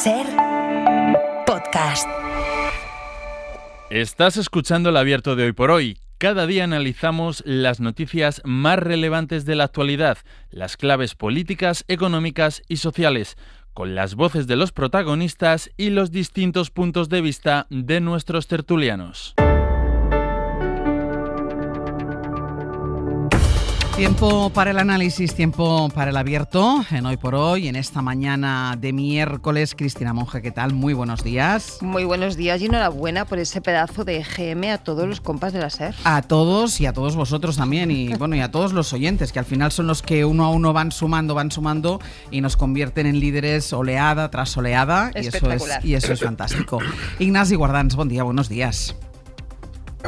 SER Podcast. Estás escuchando el abierto de Hoy por Hoy. Cada día analizamos las noticias más relevantes de la actualidad, las claves políticas, económicas y sociales, con las voces de los protagonistas y los distintos puntos de vista de nuestros tertulianos. Tiempo para el análisis, tiempo para el abierto en Hoy por Hoy, en esta mañana de miércoles. Cristina Monge, ¿qué tal? Muy buenos días. Muy buenos días y enhorabuena por ese pedazo de EGM a todos los compas de la SER. A todos y a todos vosotros también y a todos los oyentes, que al final son los que uno a uno van sumando y nos convierten en líderes oleada tras oleada. Espectacular. Y eso es fantástico. Ignasi Guardans, buen día, buenos días.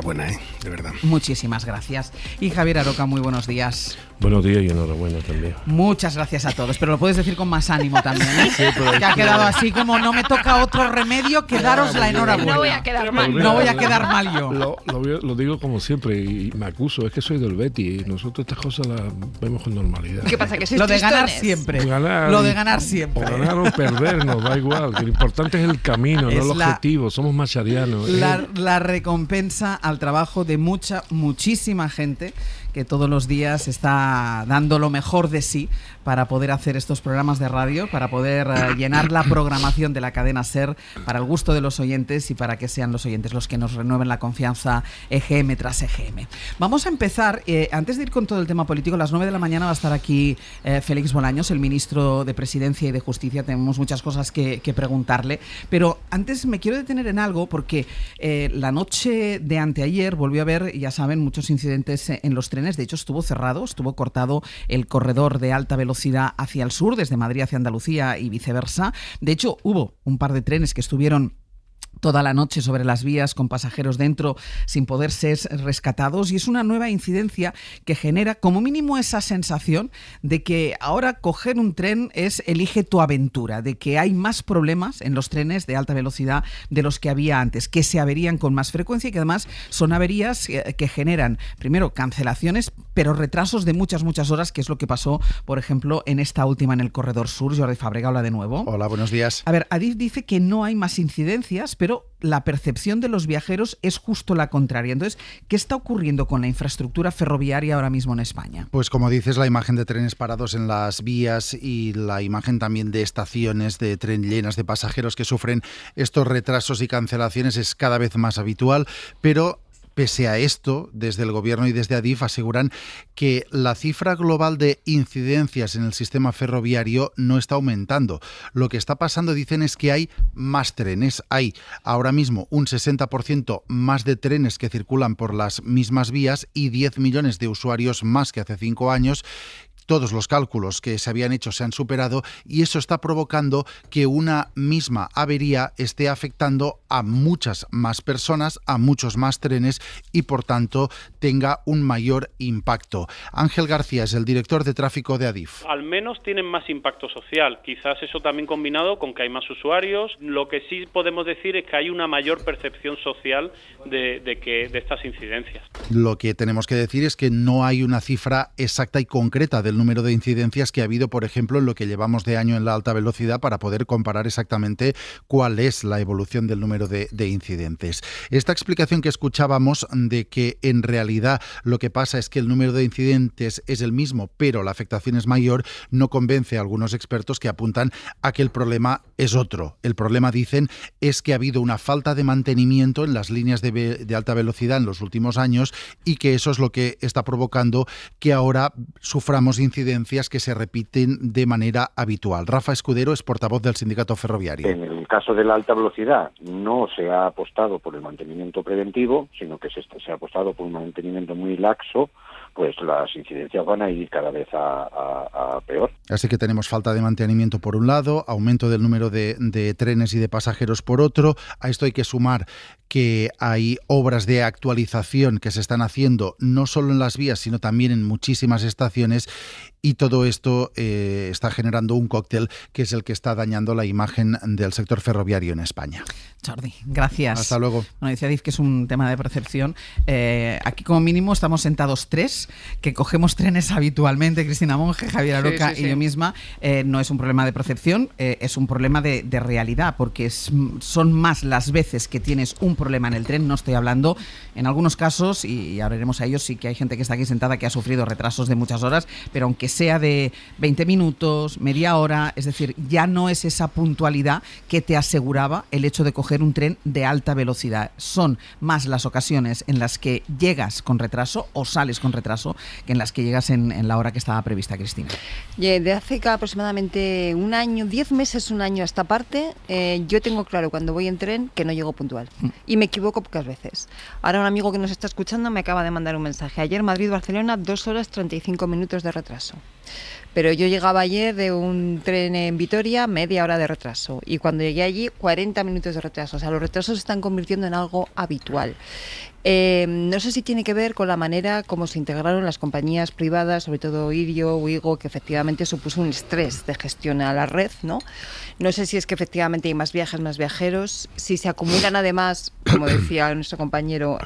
Buena, de verdad. Muchísimas gracias. Y Javier Aroca, muy buenos días. Buenos días y enhorabuena también. Muchas gracias a todos, pero lo puedes decir con más ánimo también, ¿eh? Sí, que ha quedado así como no me toca otro remedio que daros la enhorabuena. No voy a quedar mal. No voy a quedar mal yo. Lo digo como siempre y me acuso, es que soy del Betis y nosotros estas cosas las vemos con normalidad. ¿Qué pasa? Que sois Lo de ganar tristones. siempre. Lo de ganar siempre. O ganar o perder, nos da igual. Que lo importante es el camino, Es no el objetivo. Somos macharianos. La recompensa al trabajo de muchísima gente que todos los días está dando lo mejor de sí para poder hacer estos programas de radio, para poder llenar la programación de la cadena SER para el gusto de los oyentes y para que sean los oyentes los que nos renueven la confianza EGM tras EGM. Vamos a empezar, antes de ir con todo el tema político, a las 9 de la mañana va a estar aquí Félix Bolaños, el ministro de Presidencia y de Justicia. Tenemos muchas cosas que preguntarle, pero antes me quiero detener en algo porque la noche de anteayer volvió a haber, ya saben, muchos incidentes en los trenes. De hecho, estuvo cortado el corredor de alta velocidad hacia el sur, desde Madrid hacia Andalucía y viceversa. De hecho, hubo un par de trenes que estuvieron toda la noche sobre las vías con pasajeros dentro sin poder ser rescatados, y es una nueva incidencia que genera como mínimo esa sensación de que ahora coger un tren es elige tu aventura, de que hay más problemas en los trenes de alta velocidad de los que había antes, que se averían con más frecuencia y que además son averías que generan primero cancelaciones, pero retrasos de muchas horas, que es lo que pasó, por ejemplo, en esta última en el corredor sur. Jordi Fàbrega, hola de nuevo. Hola, buenos días. A ver, Adif dice que no hay más incidencias, pero la percepción de los viajeros es justo la contraria. Entonces, ¿qué está ocurriendo con la infraestructura ferroviaria ahora mismo en España? Pues como dices, la imagen de trenes parados en las vías y la imagen también de estaciones de tren llenas de pasajeros que sufren estos retrasos y cancelaciones es cada vez más habitual, pero pese a esto, desde el Gobierno y desde Adif aseguran que la cifra global de incidencias en el sistema ferroviario no está aumentando. Lo que está pasando, dicen, es que hay más trenes. Hay ahora mismo un 60% más de trenes que circulan por las mismas vías y 10 millones de usuarios más que hace 5 años. Todos los cálculos que se habían hecho se han superado y eso está provocando que una misma avería esté afectando a muchas más personas, a muchos más trenes y por tanto tenga un mayor impacto. Ángel García es el director de tráfico de Adif. Al menos tienen más impacto social, quizás eso también combinado con que hay más usuarios. Lo que sí podemos decir es que hay una mayor percepción social de estas incidencias. Lo que tenemos que decir es que no hay una cifra exacta y concreta del número de incidencias que ha habido, por ejemplo, en lo que llevamos de año en la alta velocidad para poder comparar exactamente cuál es la evolución del número de incidentes. Esta explicación que escuchábamos de que en realidad lo que pasa es que el número de incidentes es el mismo, pero la afectación es mayor, no convence a algunos expertos que apuntan a que el problema es otro. El problema, dicen, es que ha habido una falta de mantenimiento en las líneas de alta velocidad en los últimos años y que eso es lo que está provocando que ahora suframos incidencias que se repiten de manera habitual. Rafa Escudero es portavoz del Sindicato Ferroviario. En el caso de la alta velocidad no se ha apostado por el mantenimiento preventivo, sino que se ha apostado por un mantenimiento muy laxo, pues las incidencias van a ir cada vez a peor. Así que tenemos falta de mantenimiento por un lado, aumento del número de trenes y de pasajeros por otro. A esto hay que sumar que hay obras de actualización que se están haciendo no solo en las vías, sino también en muchísimas estaciones, y todo esto está generando un cóctel que es el que está dañando la imagen del sector ferroviario en España. Jordi, gracias. Hasta luego. Bueno, decía Adif que es un tema de percepción. Aquí como mínimo estamos sentados tres tres que cogemos trenes habitualmente, Cristina Monge, Javier Aroca y yo misma, no es un problema de percepción, es un problema de realidad, porque son más las veces que tienes un problema en el tren. No estoy hablando, en algunos casos, y ahora iremos a ellos, sí que hay gente que está aquí sentada que ha sufrido retrasos de muchas horas, pero aunque sea de 20 minutos, media hora, es decir, ya no es esa puntualidad que te aseguraba el hecho de coger un tren de alta velocidad. Son más las ocasiones en las que llegas con retraso o sales con retraso que en las que llegas en la hora que estaba prevista, Cristina. De hace aproximadamente un año, 10 meses, un año a esta parte, yo tengo claro cuando voy en tren que no llego puntual y me equivoco pocas veces. Ahora un amigo que nos está escuchando me acaba de mandar un mensaje. Ayer Madrid-Barcelona, 2 horas 35 minutos de retraso. Pero yo llegaba ayer de un tren en Vitoria, media hora de retraso. Y cuando llegué allí, 40 minutos de retraso. O sea, los retrasos se están convirtiendo en algo habitual. No sé si tiene que ver con la manera como se integraron las compañías privadas, sobre todo Irio, Ouigo, que efectivamente supuso un estrés de gestión a la red, ¿no? No sé si es que efectivamente hay más viajes, más viajeros, si se acumulan además, como decía nuestro compañero,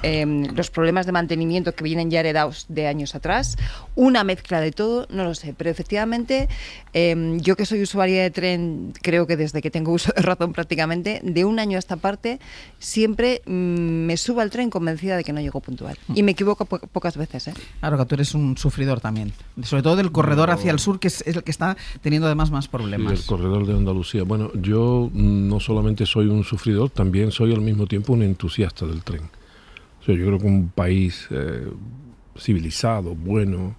los problemas de mantenimiento que vienen ya heredados de años atrás, una mezcla de todo, no lo sé, pero efectivamente yo que soy usuaria de tren, creo que desde que tengo uso de razón prácticamente, de un año a esta parte, siempre me subo al tren convencida de que no llego puntual. Y me equivoco pocas veces, ¿eh? Claro, que tú eres un sufridor también. Sobre todo del corredor hacia el sur, que es el que está teniendo además más problemas. Sí, el corredor de Andalucía. Bueno, yo no solamente soy un sufridor, también soy al mismo tiempo un entusiasta del tren. O sea, yo creo que un país civilizado, bueno,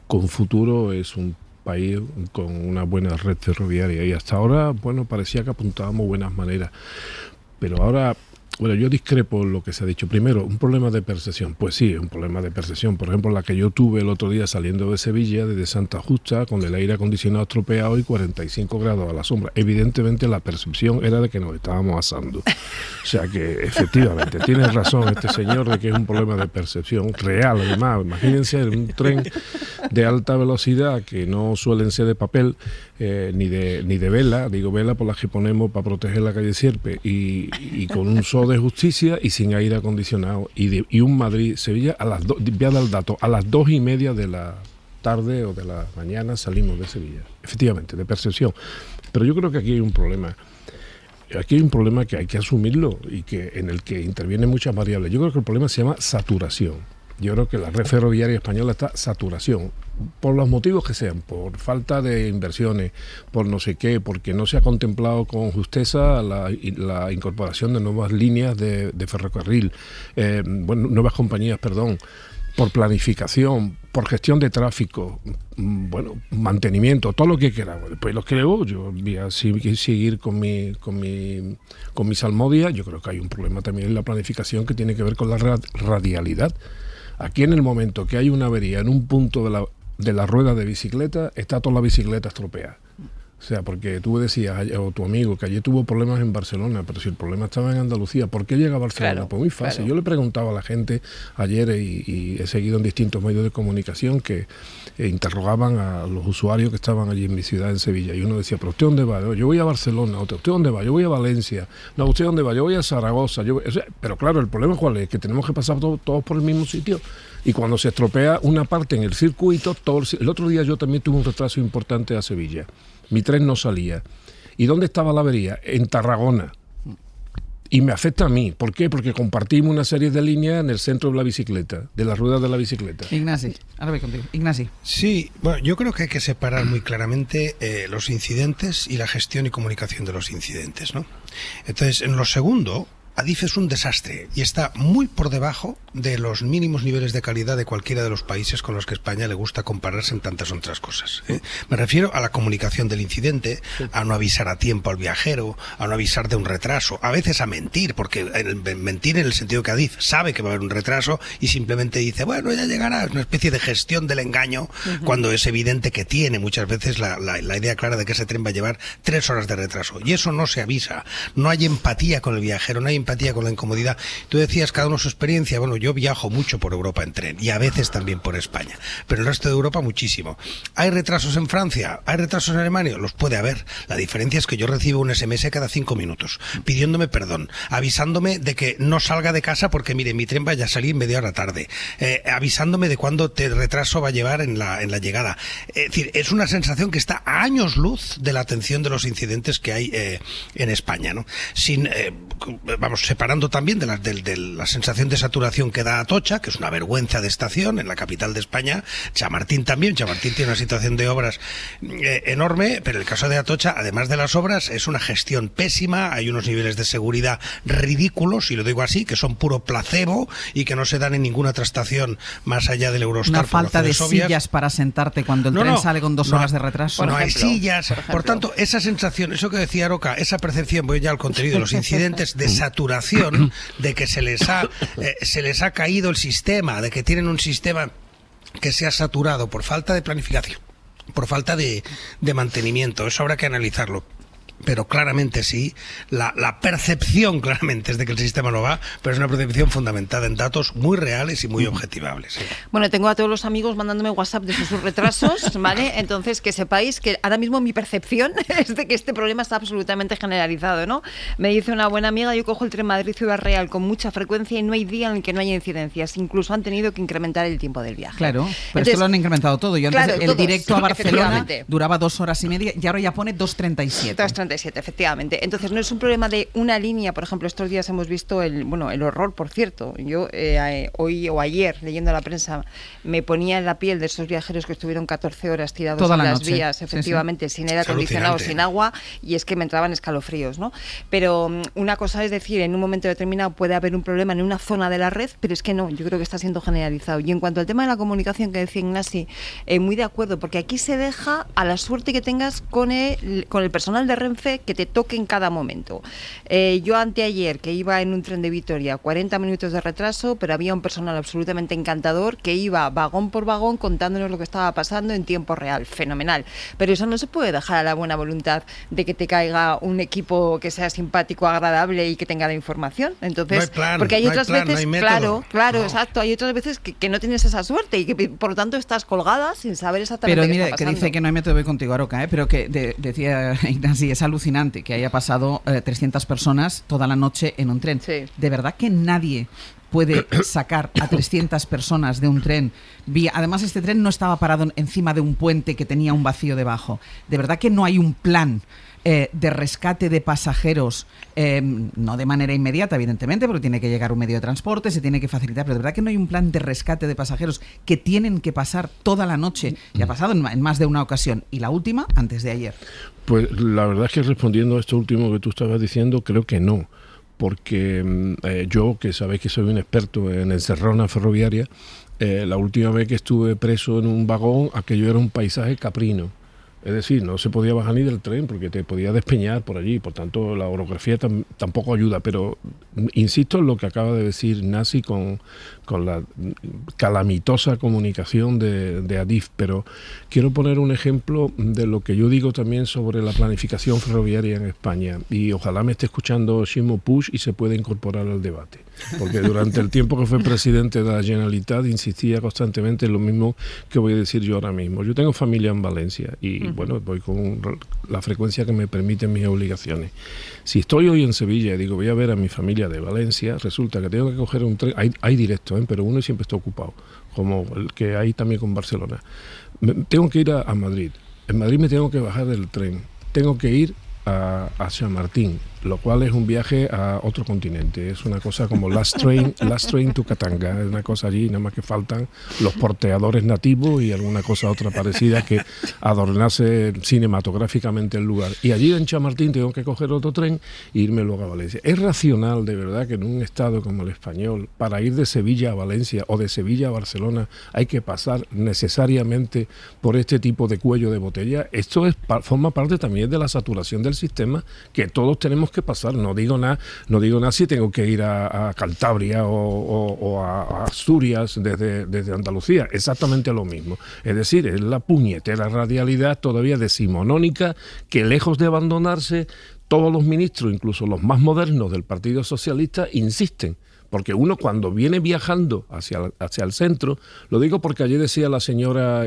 con futuro, es un país con una buena red ferroviaria. Y hasta ahora, bueno, parecía que apuntábamos buenas maneras. Pero ahora... Bueno, yo discrepo en lo que se ha dicho. Primero, un problema de percepción. Pues sí, es un problema de percepción. Por ejemplo, la que yo tuve el otro día saliendo de Sevilla, desde Santa Justa, con el aire acondicionado estropeado y 45 grados a la sombra. Evidentemente la percepción era de que nos estábamos asando. O sea que, efectivamente, tiene razón este señor de que es un problema de percepción real. Además, imagínense un tren de alta velocidad que no suelen ser de papel, ni de vela, digo vela por las que ponemos para proteger la calle Sierpe, y con un sol de justicia y sin aire acondicionado, y un Madrid-Sevilla a las voy a dar el dato, a las 2:30 de la tarde o de la mañana salimos de Sevilla. Efectivamente, de percepción. Pero yo creo que aquí hay un problema. Aquí hay un problema que hay que asumirlo y que en el que intervienen muchas variables. Yo creo que el problema se llama saturación. Yo creo que la red ferroviaria española está saturación, por los motivos que sean, por falta de inversiones, por no sé qué, porque no se ha contemplado con justeza la incorporación de nuevas líneas de ferrocarril, nuevas compañías, perdón, por planificación, por gestión de tráfico, bueno, mantenimiento, todo lo que queramos. Después lo creo, yo voy a seguir con mi salmodia. Yo creo que hay un problema también en la planificación que tiene que ver con la radialidad. Aquí en el momento que hay una avería en un punto de la rueda de bicicleta, está toda la bicicleta estropeada. O sea, porque tú decías, o tu amigo, que ayer tuvo problemas en Barcelona, pero si el problema estaba en Andalucía, ¿por qué llega a Barcelona? Claro, pues muy fácil. Claro. Yo le preguntaba a la gente ayer, y he seguido en distintos medios de comunicación, que interrogaban a los usuarios que estaban allí en mi ciudad, en Sevilla, y uno decía, ¿pero usted dónde va? Yo voy a Barcelona. ¿Usted dónde va? Yo voy a Valencia. No, ¿usted dónde va? Yo voy a Zaragoza. O sea, pero claro, el problema ¿cuál es? Que tenemos que pasar todos por el mismo sitio. Y cuando se estropea una parte en el circuito, el otro día yo también tuve un retraso importante a Sevilla. Mi tren no salía. ¿Y dónde estaba la avería? En Tarragona. Y me afecta a mí. ¿Por qué? Porque compartimos una serie de líneas en el centro de la bicicleta, de las ruedas de la bicicleta. Ignasi, ahora voy contigo. Ignasi. Sí, bueno, yo creo que hay que separar muy claramente los incidentes y la gestión y comunicación de los incidentes, ¿no? Entonces, en lo segundo, Adif es un desastre y está muy por debajo de los mínimos niveles de calidad de cualquiera de los países con los que España le gusta compararse en tantas otras cosas. Me refiero a la comunicación del incidente, a no avisar a tiempo al viajero, a no avisar de un retraso, a veces a mentir, porque mentir en el sentido que Adif sabe que va a haber un retraso y simplemente dice, bueno, ya llegará. Es una especie de gestión del engaño cuando es evidente que tiene muchas veces la idea clara de que ese tren va a llevar 3 horas de retraso. Y eso no se avisa. No hay empatía con el viajero, no hay empatía con la incomodidad. Tú decías cada uno su experiencia. Bueno, yo viajo mucho por Europa en tren y a veces también por España, pero en el resto de Europa muchísimo. ¿Hay retrasos en Francia? ¿Hay retrasos en Alemania? Los puede haber. La diferencia es que yo recibo un SMS cada 5 minutos pidiéndome perdón, avisándome de que no salga de casa porque, mire, mi tren vaya a salir media hora tarde, avisándome de cuándo el retraso va a llevar en la llegada. Es decir, es una sensación que está a años luz de la atención de los incidentes que hay en España, ¿no? Separando también de la sensación de saturación que da Atocha, que es una vergüenza de estación en la capital de España. Chamartín también. Chamartín tiene una situación de obras enorme, pero el caso de Atocha, además de las obras, es una gestión pésima. Hay unos niveles de seguridad ridículos, y lo digo así, que son puro placebo y que no se dan en ninguna otra estación más allá del Eurostar. Una falta de sillas para sentarte cuando el tren sale con 2 horas de retraso. No hay sillas. Por tanto, esa sensación, eso que decía Aroca, esa percepción, voy ya al contenido de los incidentes de saturación, de que se les ha caído el sistema, de que tienen un sistema que se ha saturado por falta de planificación, por falta de mantenimiento. Eso habrá que analizarlo. Pero claramente sí, la percepción claramente es de que el sistema no va, pero es una percepción fundamentada en datos muy reales y muy objetivables. Sí. Bueno, tengo a todos los amigos mandándome WhatsApp de sus retrasos, ¿vale? Entonces, que sepáis que ahora mismo mi percepción es de que este problema está absolutamente generalizado, ¿no? Me dice una buena amiga, yo cojo el tren Madrid-Ciudad Real con mucha frecuencia y no hay día en el que no haya incidencias. Incluso han tenido que incrementar el tiempo del viaje. Claro, pero entonces, esto lo han incrementado todo. Yo antes, el directo a Barcelona duraba 2 horas y media y ahora ya pone 2:37. 2:37, efectivamente. Entonces no es un problema de una línea. Por ejemplo, estos días hemos visto el horror, por cierto. Yo hoy o ayer, leyendo la prensa, me ponía en la piel de esos viajeros que estuvieron 14 horas tirados toda en las noche. Vías, efectivamente, sí. Sin aire acondicionado, sin agua, y es que me entraban escalofríos, ¿no? Pero una cosa es decir, en un momento determinado puede haber un problema en una zona de la red, pero es que no, yo creo que está siendo generalizado. Y en cuanto al tema de la comunicación que decía Ignasi, muy de acuerdo, porque aquí se deja a la suerte que tengas con el personal de Renfe que te toque en cada momento. Yo anteayer, que iba en un tren de Vitoria, 40 minutos de retraso, pero había un personal absolutamente encantador que iba vagón por vagón contándonos lo que estaba pasando en tiempo real. Fenomenal. Pero eso no se puede dejar a la buena voluntad de que te caiga un equipo que sea simpático, agradable y que tenga la información. Entonces, no hay plan, porque hay otras veces, claro, exacto, hay otras veces que no tienes esa suerte y que por lo tanto estás colgada sin saber exactamente qué está pasando. Pero mira, que dice que no hay método, voy contigo, Aroca, pero que decía Ignasi, es alucinante que haya pasado 300 personas toda la noche en un tren. Sí. De verdad que nadie puede sacar a 300 personas de un tren. Además, este tren no estaba parado encima de un puente que tenía un vacío debajo. De verdad que no hay un plan de rescate de pasajeros, no de manera inmediata, evidentemente, porque tiene que llegar un medio de transporte, se tiene que facilitar, pero de verdad que no hay un plan de rescate de pasajeros que tienen que pasar toda la noche. Y ha pasado en más de una ocasión. Y la última, antes de ayer. Pues la verdad es que respondiendo a esto último que tú estabas diciendo, creo que no. Porque yo, que sabéis que soy un experto en encerrona ferroviaria, la última vez que estuve preso en un vagón, aquello era un paisaje caprino. Es decir, no se podía bajar ni del tren porque te podía despeñar por allí. Por tanto, la orografía tampoco ayuda. Pero insisto en lo que acaba de decir Ignasi con la calamitosa comunicación de Adif. Pero quiero poner un ejemplo de lo que yo digo también sobre la planificación ferroviaria en España. Y ojalá me esté escuchando Ximo Puig y se pueda incorporar al debate. Porque durante el tiempo que fue presidente de la Generalitat insistía constantemente en lo mismo que voy a decir yo ahora mismo. Yo tengo familia en Valencia y bueno, voy con la frecuencia que me permiten mis obligaciones. Si estoy hoy en Sevilla y digo voy a ver a mi familia de Valencia, resulta que tengo que coger un tren, hay directo, pero uno siempre está ocupado, como el que hay también con Barcelona. Tengo que ir a Madrid. En Madrid me tengo que bajar del tren. Tengo que ir a Chamartín, lo cual es un viaje a otro continente. Es una cosa como Last Train to Katanga. Es una cosa allí, nada más que faltan los porteadores nativos y alguna cosa otra parecida que adornase cinematográficamente el lugar. Y allí en Chamartín tengo que coger otro tren e irme luego a Valencia. ¿Es racional de verdad que en un estado como el español, para ir de Sevilla a Valencia o de Sevilla a Barcelona, hay que pasar necesariamente por este tipo de cuello de botella? Esto forma parte también de la saturación del del sistema que todos tenemos que pasar. No digo nada si tengo que ir a Cantabria o a Asturias desde Andalucía, exactamente lo mismo. Es decir, es la puñetera radialidad todavía decimonónica que, lejos de abandonarse, todos los ministros, incluso los más modernos del Partido Socialista, insisten. Porque uno, cuando viene viajando hacia el centro, lo digo porque allí decía la señora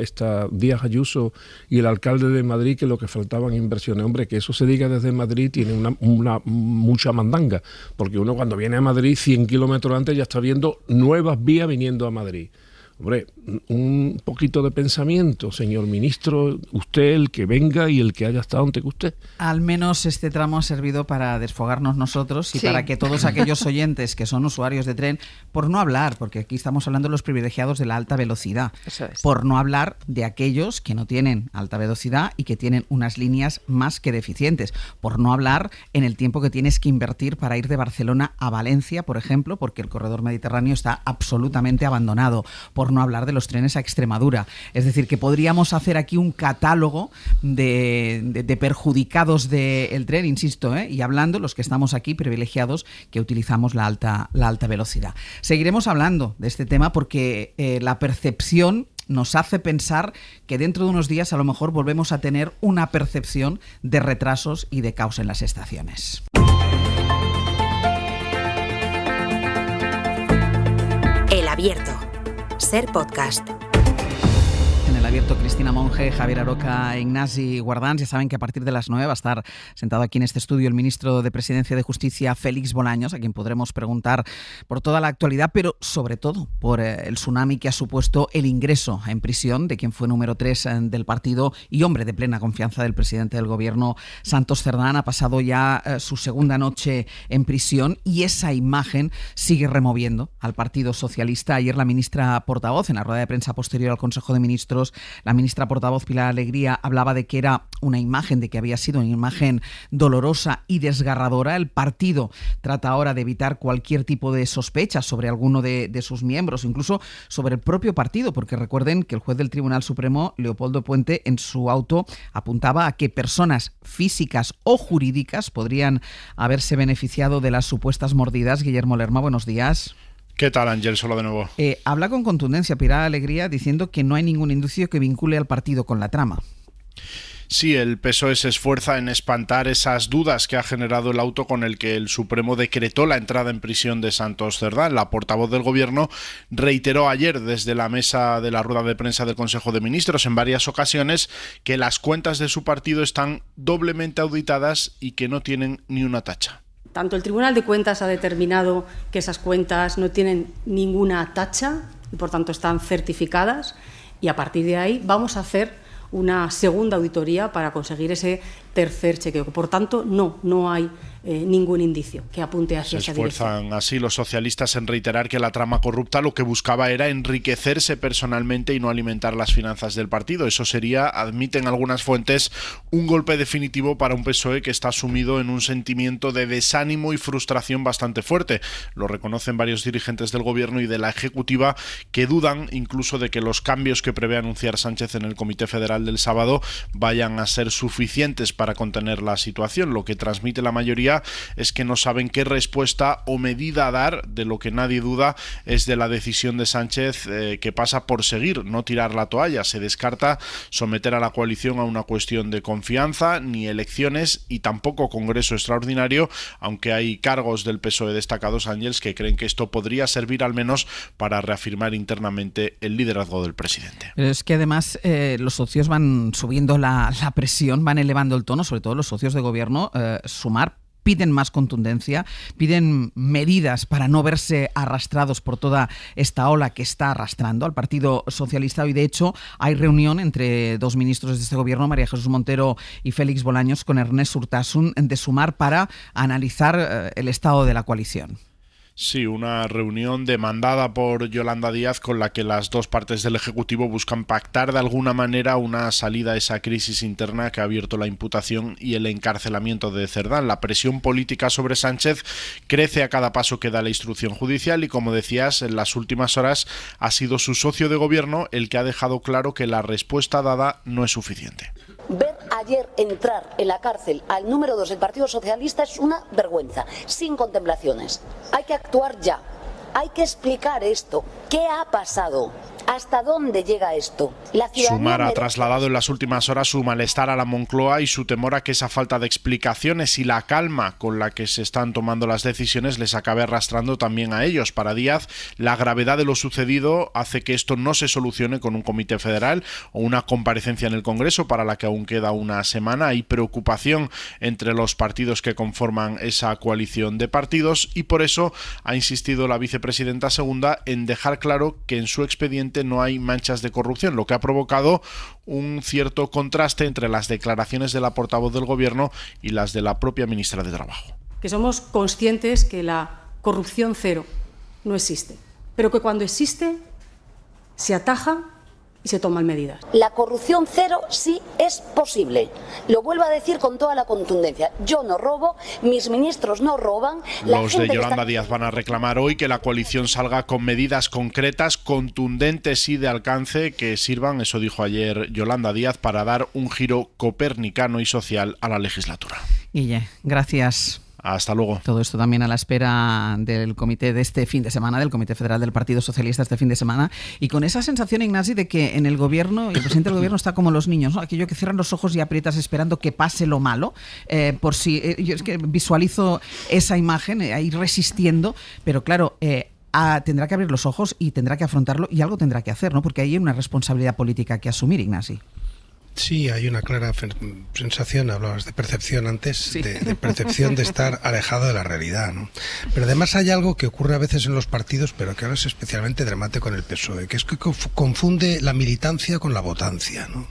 Díaz Ayuso y el alcalde de Madrid que lo que faltaban inversiones. Hombre, que eso se diga desde Madrid tiene mucha mandanga, porque uno cuando viene a Madrid 100 kilómetros antes ya está viendo nuevas vías viniendo a Madrid. Hombre, un poquito de pensamiento, señor ministro, usted, el que venga y el que haya estado antes que usted. Al menos este tramo ha servido para desfogarnos nosotros y para que todos aquellos oyentes que son usuarios de tren, por no hablar, porque aquí estamos hablando de los privilegiados de la alta velocidad, por no hablar de aquellos que no tienen alta velocidad y que tienen unas líneas más que deficientes, por no hablar en el tiempo que tienes que invertir para ir de Barcelona a Valencia, por ejemplo, porque el corredor mediterráneo está absolutamente abandonado, por no hablar de los trenes a Extremadura. Es decir, que podríamos hacer aquí un catálogo de perjudicados del tren, insisto, y hablando los que estamos aquí privilegiados que utilizamos la alta velocidad. Seguiremos hablando de este tema porque la percepción nos hace pensar que dentro de unos días a lo mejor volvemos a tener una percepción de retrasos y de caos en las estaciones. El Abierto. Ser Podcast. En el Abierto, Cristina Monge, Javier Aroca, Ignasi Guardans. Ya saben que a partir de las 9 va a estar sentado aquí en este estudio el ministro de Presidencia de Justicia, Félix Bolaños, a quien podremos preguntar por toda la actualidad, pero sobre todo por el tsunami que ha supuesto el ingreso en prisión de quien fue número 3 del partido y hombre de plena confianza del presidente del gobierno, Santos Cerdán. Ha pasado ya su segunda noche en prisión y esa imagen sigue removiendo al Partido Socialista. Ayer la ministra portavoz, en la rueda de prensa posterior al Consejo de Ministros, la ministra portavoz Pilar Alegría hablaba de que era una imagen, de que había sido una imagen dolorosa y desgarradora. El partido trata ahora de evitar cualquier tipo de sospecha sobre alguno de sus miembros, incluso sobre el propio partido, porque recuerden que el juez del Tribunal Supremo, Leopoldo Puente, en su auto apuntaba a que personas físicas o jurídicas podrían haberse beneficiado de las supuestas mordidas. Guillermo Lerma, buenos días. ¿Qué tal, Ángel? Solo de nuevo. Habla con contundencia Pilar Alegría diciendo que no hay ningún indicio que vincule al partido con la trama. Sí, el PSOE se esfuerza en espantar esas dudas que ha generado el auto con el que el Supremo decretó la entrada en prisión de Santos Cerdán. La portavoz del Gobierno reiteró ayer desde la mesa de la rueda de prensa del Consejo de Ministros en varias ocasiones que las cuentas de su partido están doblemente auditadas y que no tienen ni una tacha. Tanto el Tribunal de Cuentas ha determinado que esas cuentas no tienen ninguna tacha y por tanto están certificadas, y a partir de ahí vamos a hacer una segunda auditoría para conseguir ese tercer chequeo. Por tanto, no hay ningún indicio que apunte hacia esa dirección. Se esfuerzan así los socialistas en reiterar que la trama corrupta lo que buscaba era enriquecerse personalmente y no alimentar las finanzas del partido. Eso sería, admiten algunas fuentes, un golpe definitivo para un PSOE que está sumido en un sentimiento de desánimo y frustración bastante fuerte. Lo reconocen varios dirigentes del Gobierno y de la Ejecutiva, que dudan incluso de que los cambios que prevé anunciar Sánchez en el Comité Federal del sábado vayan a ser suficientes para contener la situación. Lo que transmite la mayoría es que no saben qué respuesta o medida dar. De lo que nadie duda es de la decisión de Sánchez, que pasa por seguir, no tirar la toalla. Se descarta someter a la coalición a una cuestión de confianza, ni elecciones y tampoco Congreso extraordinario, aunque hay cargos del PSOE destacados, Ángels, que creen que esto podría servir al menos para reafirmar internamente el liderazgo del presidente. Pero es que además los socios van subiendo la presión, van elevando el tono, sobre todo los socios de gobierno. Sumar piden más contundencia, piden medidas para no verse arrastrados por toda esta ola que está arrastrando al Partido Socialista. Hoy, de hecho, hay reunión entre dos ministros de este gobierno, María Jesús Montero y Félix Bolaños, con Ernest Urtasun, de Sumar, para analizar el estado de la coalición. Sí, una reunión demandada por Yolanda Díaz con la que las dos partes del Ejecutivo buscan pactar de alguna manera una salida a esa crisis interna que ha abierto la imputación y el encarcelamiento de Cerdán. La presión política sobre Sánchez crece a cada paso que da la instrucción judicial y, como decías, en las últimas horas ha sido su socio de gobierno el que ha dejado claro que la respuesta dada no es suficiente. Ver a ayer entrar en la cárcel al número 2 del Partido Socialista es una vergüenza, sin contemplaciones. Hay que actuar ya, hay que explicar esto. ¿Qué ha pasado? ¿Hasta dónde llega esto? La Sumar ha trasladado en las últimas horas su malestar a la Moncloa y su temor a que esa falta de explicaciones y la calma con la que se están tomando las decisiones les acabe arrastrando también a ellos. Para Díaz, la gravedad de lo sucedido hace que esto no se solucione con un comité federal o una comparecencia en el Congreso, para la que aún queda una semana. Hay preocupación entre los partidos que conforman esa coalición de partidos y por eso ha insistido la vicepresidenta segunda en dejar claro que en su expediente no hay manchas de corrupción, lo que ha provocado un cierto contraste entre las declaraciones de la portavoz del Gobierno y las de la propia ministra de Trabajo. Que somos conscientes que la corrupción cero no existe, pero que cuando existe se ataja y se toman medidas. La corrupción cero sí es posible. Lo vuelvo a decir con toda la contundencia. Yo no robo, mis ministros no roban. Los de Yolanda Díaz van a reclamar hoy que la coalición salga con medidas concretas, contundentes y de alcance que sirvan, eso dijo ayer Yolanda Díaz, para dar un giro copernicano y social a la legislatura. Guille, gracias. Hasta luego. Todo esto también a la espera del comité de este fin de semana, del Comité Federal del Partido Socialista este fin de semana, y con esa sensación, Ignasi, de que en el gobierno, el presidente del gobierno está como los niños, ¿no? Aquello que cierran los ojos y aprietas esperando que pase lo malo, por si yo es que visualizo esa imagen ahí resistiendo, pero claro, tendrá que abrir los ojos y tendrá que afrontarlo y algo tendrá que hacer, ¿no? Porque hay una responsabilidad política que asumir, Ignasi. Sí, hay una clara sensación, hablabas de percepción antes, sí. de percepción de estar alejado de la realidad, ¿no? Pero además hay algo que ocurre a veces en los partidos, pero que ahora es especialmente dramático en el PSOE, que es que confunde la militancia con la votancia, ¿no?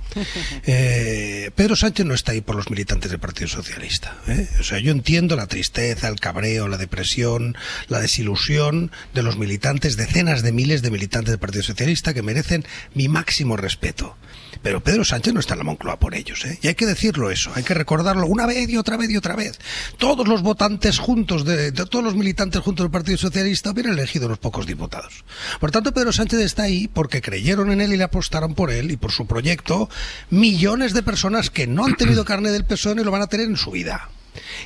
Pedro Sánchez no está ahí por los militantes del Partido Socialista, ¿eh? O sea, yo entiendo la tristeza, el cabreo, la depresión, la desilusión de los militantes, decenas de miles de militantes del Partido Socialista que merecen mi máximo respeto. Pero Pedro Sánchez no está en la Moncloa por ellos, ¿eh? Y hay que decirlo eso, hay que recordarlo una vez y otra vez y otra vez. Todos los votantes juntos, de todos los militantes juntos del Partido Socialista hubieran elegido unos pocos diputados. Por tanto, Pedro Sánchez está ahí porque creyeron en él y le apostaron por él y por su proyecto millones de personas que no han tenido carné del PSOE ni lo van a tener en su vida.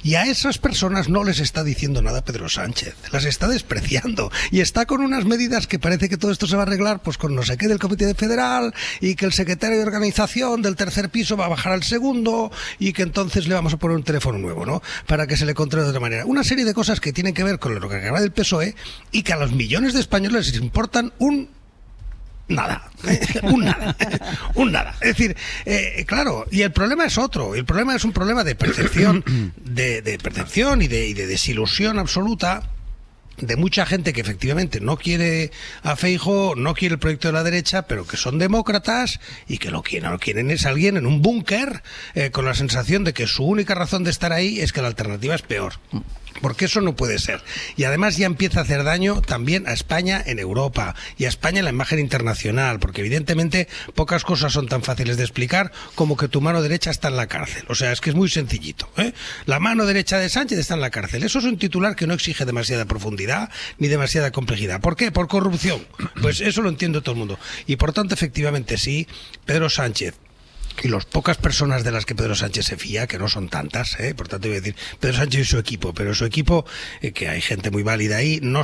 Y a esas personas no les está diciendo nada Pedro Sánchez, las está despreciando y está con unas medidas que parece que todo esto se va a arreglar pues con no sé qué del Comité Federal y que el secretario de organización del tercer piso va a bajar al segundo y que entonces le vamos a poner un teléfono nuevo, ¿no? Para que se le controle de otra manera. Una serie de cosas que tienen que ver con lo que acaba del PSOE y que a los millones de españoles les importan nada, un nada. Es decir, claro, y el problema es otro. El problema es un problema de percepción, de percepción y de desilusión absoluta de mucha gente que efectivamente no quiere a Feijóo, no quiere el proyecto de la derecha, pero que son demócratas y que lo quieren es alguien en un búnker con la sensación de que su única razón de estar ahí es que la alternativa es peor. Porque eso no puede ser. Y además ya empieza a hacer daño también a España en Europa y a España en la imagen internacional, porque evidentemente pocas cosas son tan fáciles de explicar como que tu mano derecha está en la cárcel. O sea, es que es muy sencillito, ¿eh? La mano derecha de Sánchez está en la cárcel. Eso es un titular que no exige demasiada profundidad ni demasiada complejidad. ¿Por qué? Por corrupción. Pues eso lo entiende todo el mundo. Y por tanto, efectivamente, sí, Pedro Sánchez y las pocas personas de las que Pedro Sánchez se fía, que no son tantas, por tanto voy a decir Pedro Sánchez y su equipo, pero su equipo, que hay gente muy válida ahí, no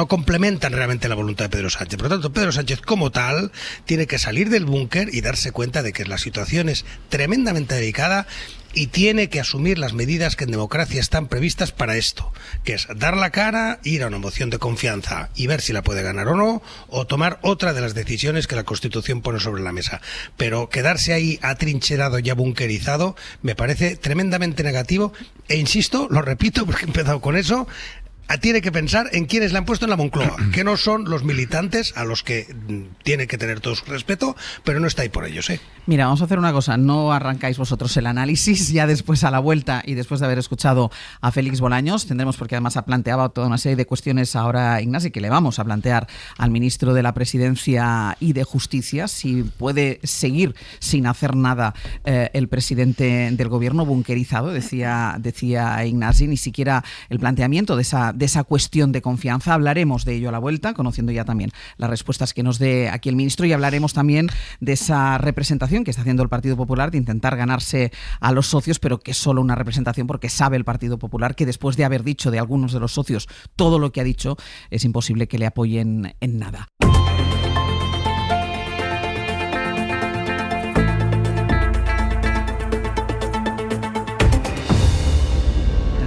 complementan realmente la voluntad de Pedro Sánchez. Por lo tanto, Pedro Sánchez como tal tiene que salir del búnker y darse cuenta de que la situación es tremendamente delicada y tiene que asumir las medidas que en democracia están previstas para esto, que es dar la cara, ir a una moción de confianza y ver si la puede ganar o no, o tomar otra de las decisiones que la Constitución pone sobre la mesa. Pero quedarse ahí atrincherado y abunkerizado me parece tremendamente negativo e insisto, lo repito porque he empezado con eso, tiene que pensar en quienes le han puesto en la Moncloa, que no son los militantes a los que tiene que tener todo su respeto, pero no está ahí por ellos, ¿eh? Mira, vamos a hacer una cosa, no arrancáis vosotros el análisis, ya después a la vuelta y después de haber escuchado a Félix Bolaños, tendremos, porque además ha planteado toda una serie de cuestiones ahora, Ignasi, que le vamos a plantear al ministro de la Presidencia y de Justicia, si puede seguir sin hacer nada el presidente del gobierno bunkerizado, decía Ignasi, ni siquiera el planteamiento de esa esa cuestión de confianza. Hablaremos de ello a la vuelta, conociendo ya también las respuestas que nos dé aquí el ministro, y hablaremos también de esa representación que está haciendo el Partido Popular de intentar ganarse a los socios, pero que es solo una representación, porque sabe el Partido Popular que después de haber dicho de algunos de los socios todo lo que ha dicho, es imposible que le apoyen en nada.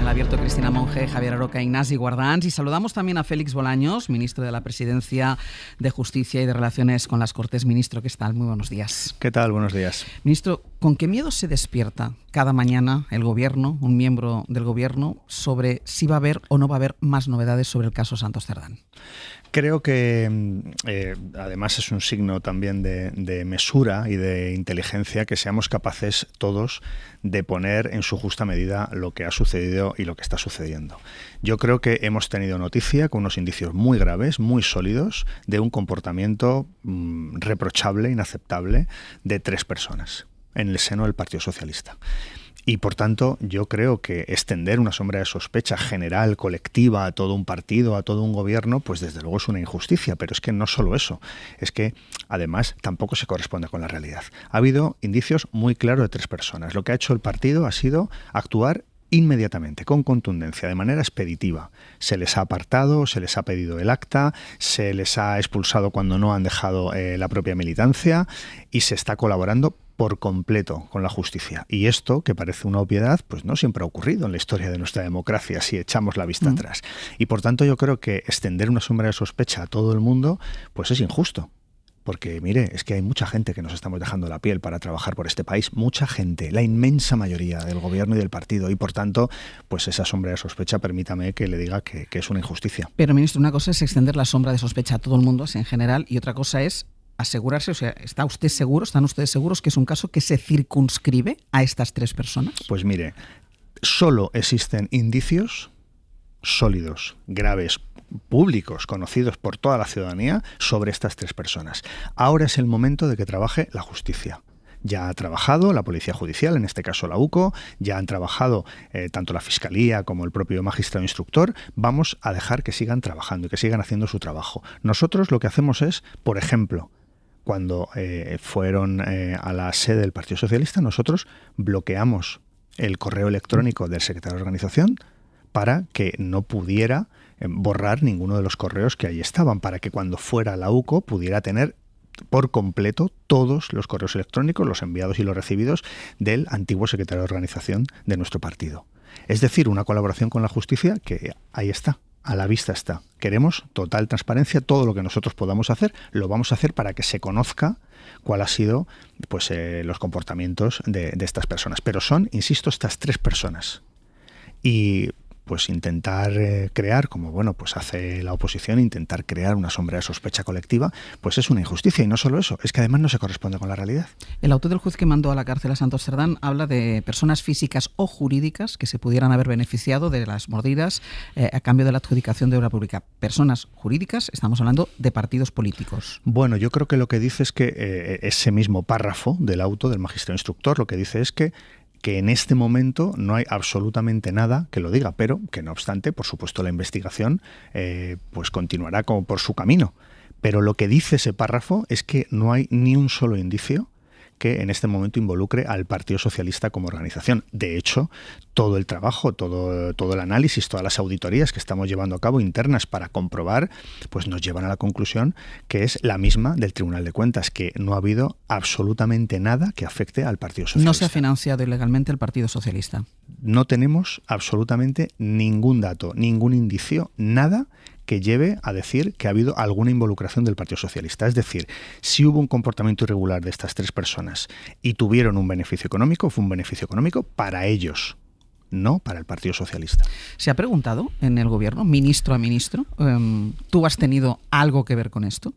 Abierto, Cristina Monge, Javier Aroca, Ignasi Guardans, y saludamos también a Félix Bolaños, ministro de la Presidencia, de Justicia y de Relaciones con las Cortes. Ministro, ¿qué tal? Muy buenos días. ¿Qué tal? Buenos días. Ministro, ¿con qué miedo se despierta cada mañana el Gobierno, un miembro del Gobierno, sobre si va a haber o no va a haber más novedades sobre el caso Santos Cerdán? Creo que además es un signo también de mesura y de inteligencia que seamos capaces todos de poner en su justa medida lo que ha sucedido y lo que está sucediendo. Yo creo que hemos tenido noticia con unos indicios muy graves, muy sólidos, de un comportamiento reprochable, inaceptable, de 3 personas en el seno del Partido Socialista. Y por tanto, yo creo que extender una sombra de sospecha general, colectiva, a todo un partido, a todo un gobierno, pues desde luego es una injusticia. Pero es que no solo eso, es que además tampoco se corresponde con la realidad. Ha habido indicios muy claros de 3 personas. Lo que ha hecho el partido ha sido actuar inmediatamente, con contundencia, de manera expeditiva. Se les ha apartado, se les ha pedido el acta, se les ha expulsado cuando no han dejado la propia militancia, y se está colaborando por completo con la justicia. Y esto, que parece una obviedad, pues no siempre ha ocurrido en la historia de nuestra democracia, si echamos la vista atrás. Y por tanto yo creo que extender una sombra de sospecha a todo el mundo, pues es injusto. Porque, mire, es que hay mucha gente que nos estamos dejando la piel para trabajar por este país, mucha gente, la inmensa mayoría del gobierno y del partido, y por tanto, pues esa sombra de sospecha, permítame que le diga que es una injusticia. Pero, ministro, una cosa es extender la sombra de sospecha a todo el mundo, así en general, y otra cosa es asegurarse, o sea, ¿están ustedes seguros que es un caso que se circunscribe a estas 3 personas? Pues mire, solo existen indicios sólidos, graves, públicos, conocidos por toda la ciudadanía, sobre estas 3 personas. Ahora es el momento de que trabaje la justicia. Ya ha trabajado la Policía Judicial, en este caso la UCO, ya han trabajado tanto la Fiscalía como el propio magistrado instructor. Vamos a dejar que sigan trabajando y que sigan haciendo su trabajo. Nosotros lo que hacemos es, por ejemplo, cuando fueron a la sede del Partido Socialista, nosotros bloqueamos el correo electrónico del secretario de organización para que no pudiera borrar ninguno de los correos que ahí estaban, para que cuando fuera a la UCO pudiera tener por completo todos los correos electrónicos, los enviados y los recibidos del antiguo secretario de organización de nuestro partido. Es decir, una colaboración con la justicia que ahí está, a la vista está. Queremos total transparencia, todo lo que nosotros podamos hacer, lo vamos a hacer para que se conozca cuál ha sido pues los comportamientos de estas personas. Pero son, insisto, estas 3 personas. Y pues intentar crear, como bueno, pues hace la oposición, intentar crear una sombra de sospecha colectiva, pues es una injusticia. Y no solo eso, es que además no se corresponde con la realidad. El auto del juez que mandó a la cárcel a Santos Cerdán habla de personas físicas o jurídicas que se pudieran haber beneficiado de las mordidas a cambio de la adjudicación de obra pública. Personas jurídicas, estamos hablando de partidos políticos. Bueno, yo creo que lo que dice es que ese mismo párrafo del auto del magistrado instructor, lo que dice es que en este momento no hay absolutamente nada que lo diga, pero que no obstante, por supuesto, la investigación pues continuará como por su camino. Pero lo que dice ese párrafo es que no hay ni un solo indicio que en este momento involucre al Partido Socialista como organización. De hecho, todo el trabajo, todo el análisis, todas las auditorías que estamos llevando a cabo internas para comprobar, pues nos llevan a la conclusión que es la misma del Tribunal de Cuentas, que no ha habido absolutamente nada que afecte al Partido Socialista. ¿No se ha financiado ilegalmente el Partido Socialista? No tenemos absolutamente ningún dato, ningún indicio, nada que lleve a decir que ha habido alguna involucración del Partido Socialista. Es decir, si hubo un comportamiento irregular de estas 3 personas y tuvieron un beneficio económico, fue un beneficio económico para ellos, no para el Partido Socialista. ¿Se ha preguntado en el Gobierno, ministro a ministro, ¿tú has tenido algo que ver con esto?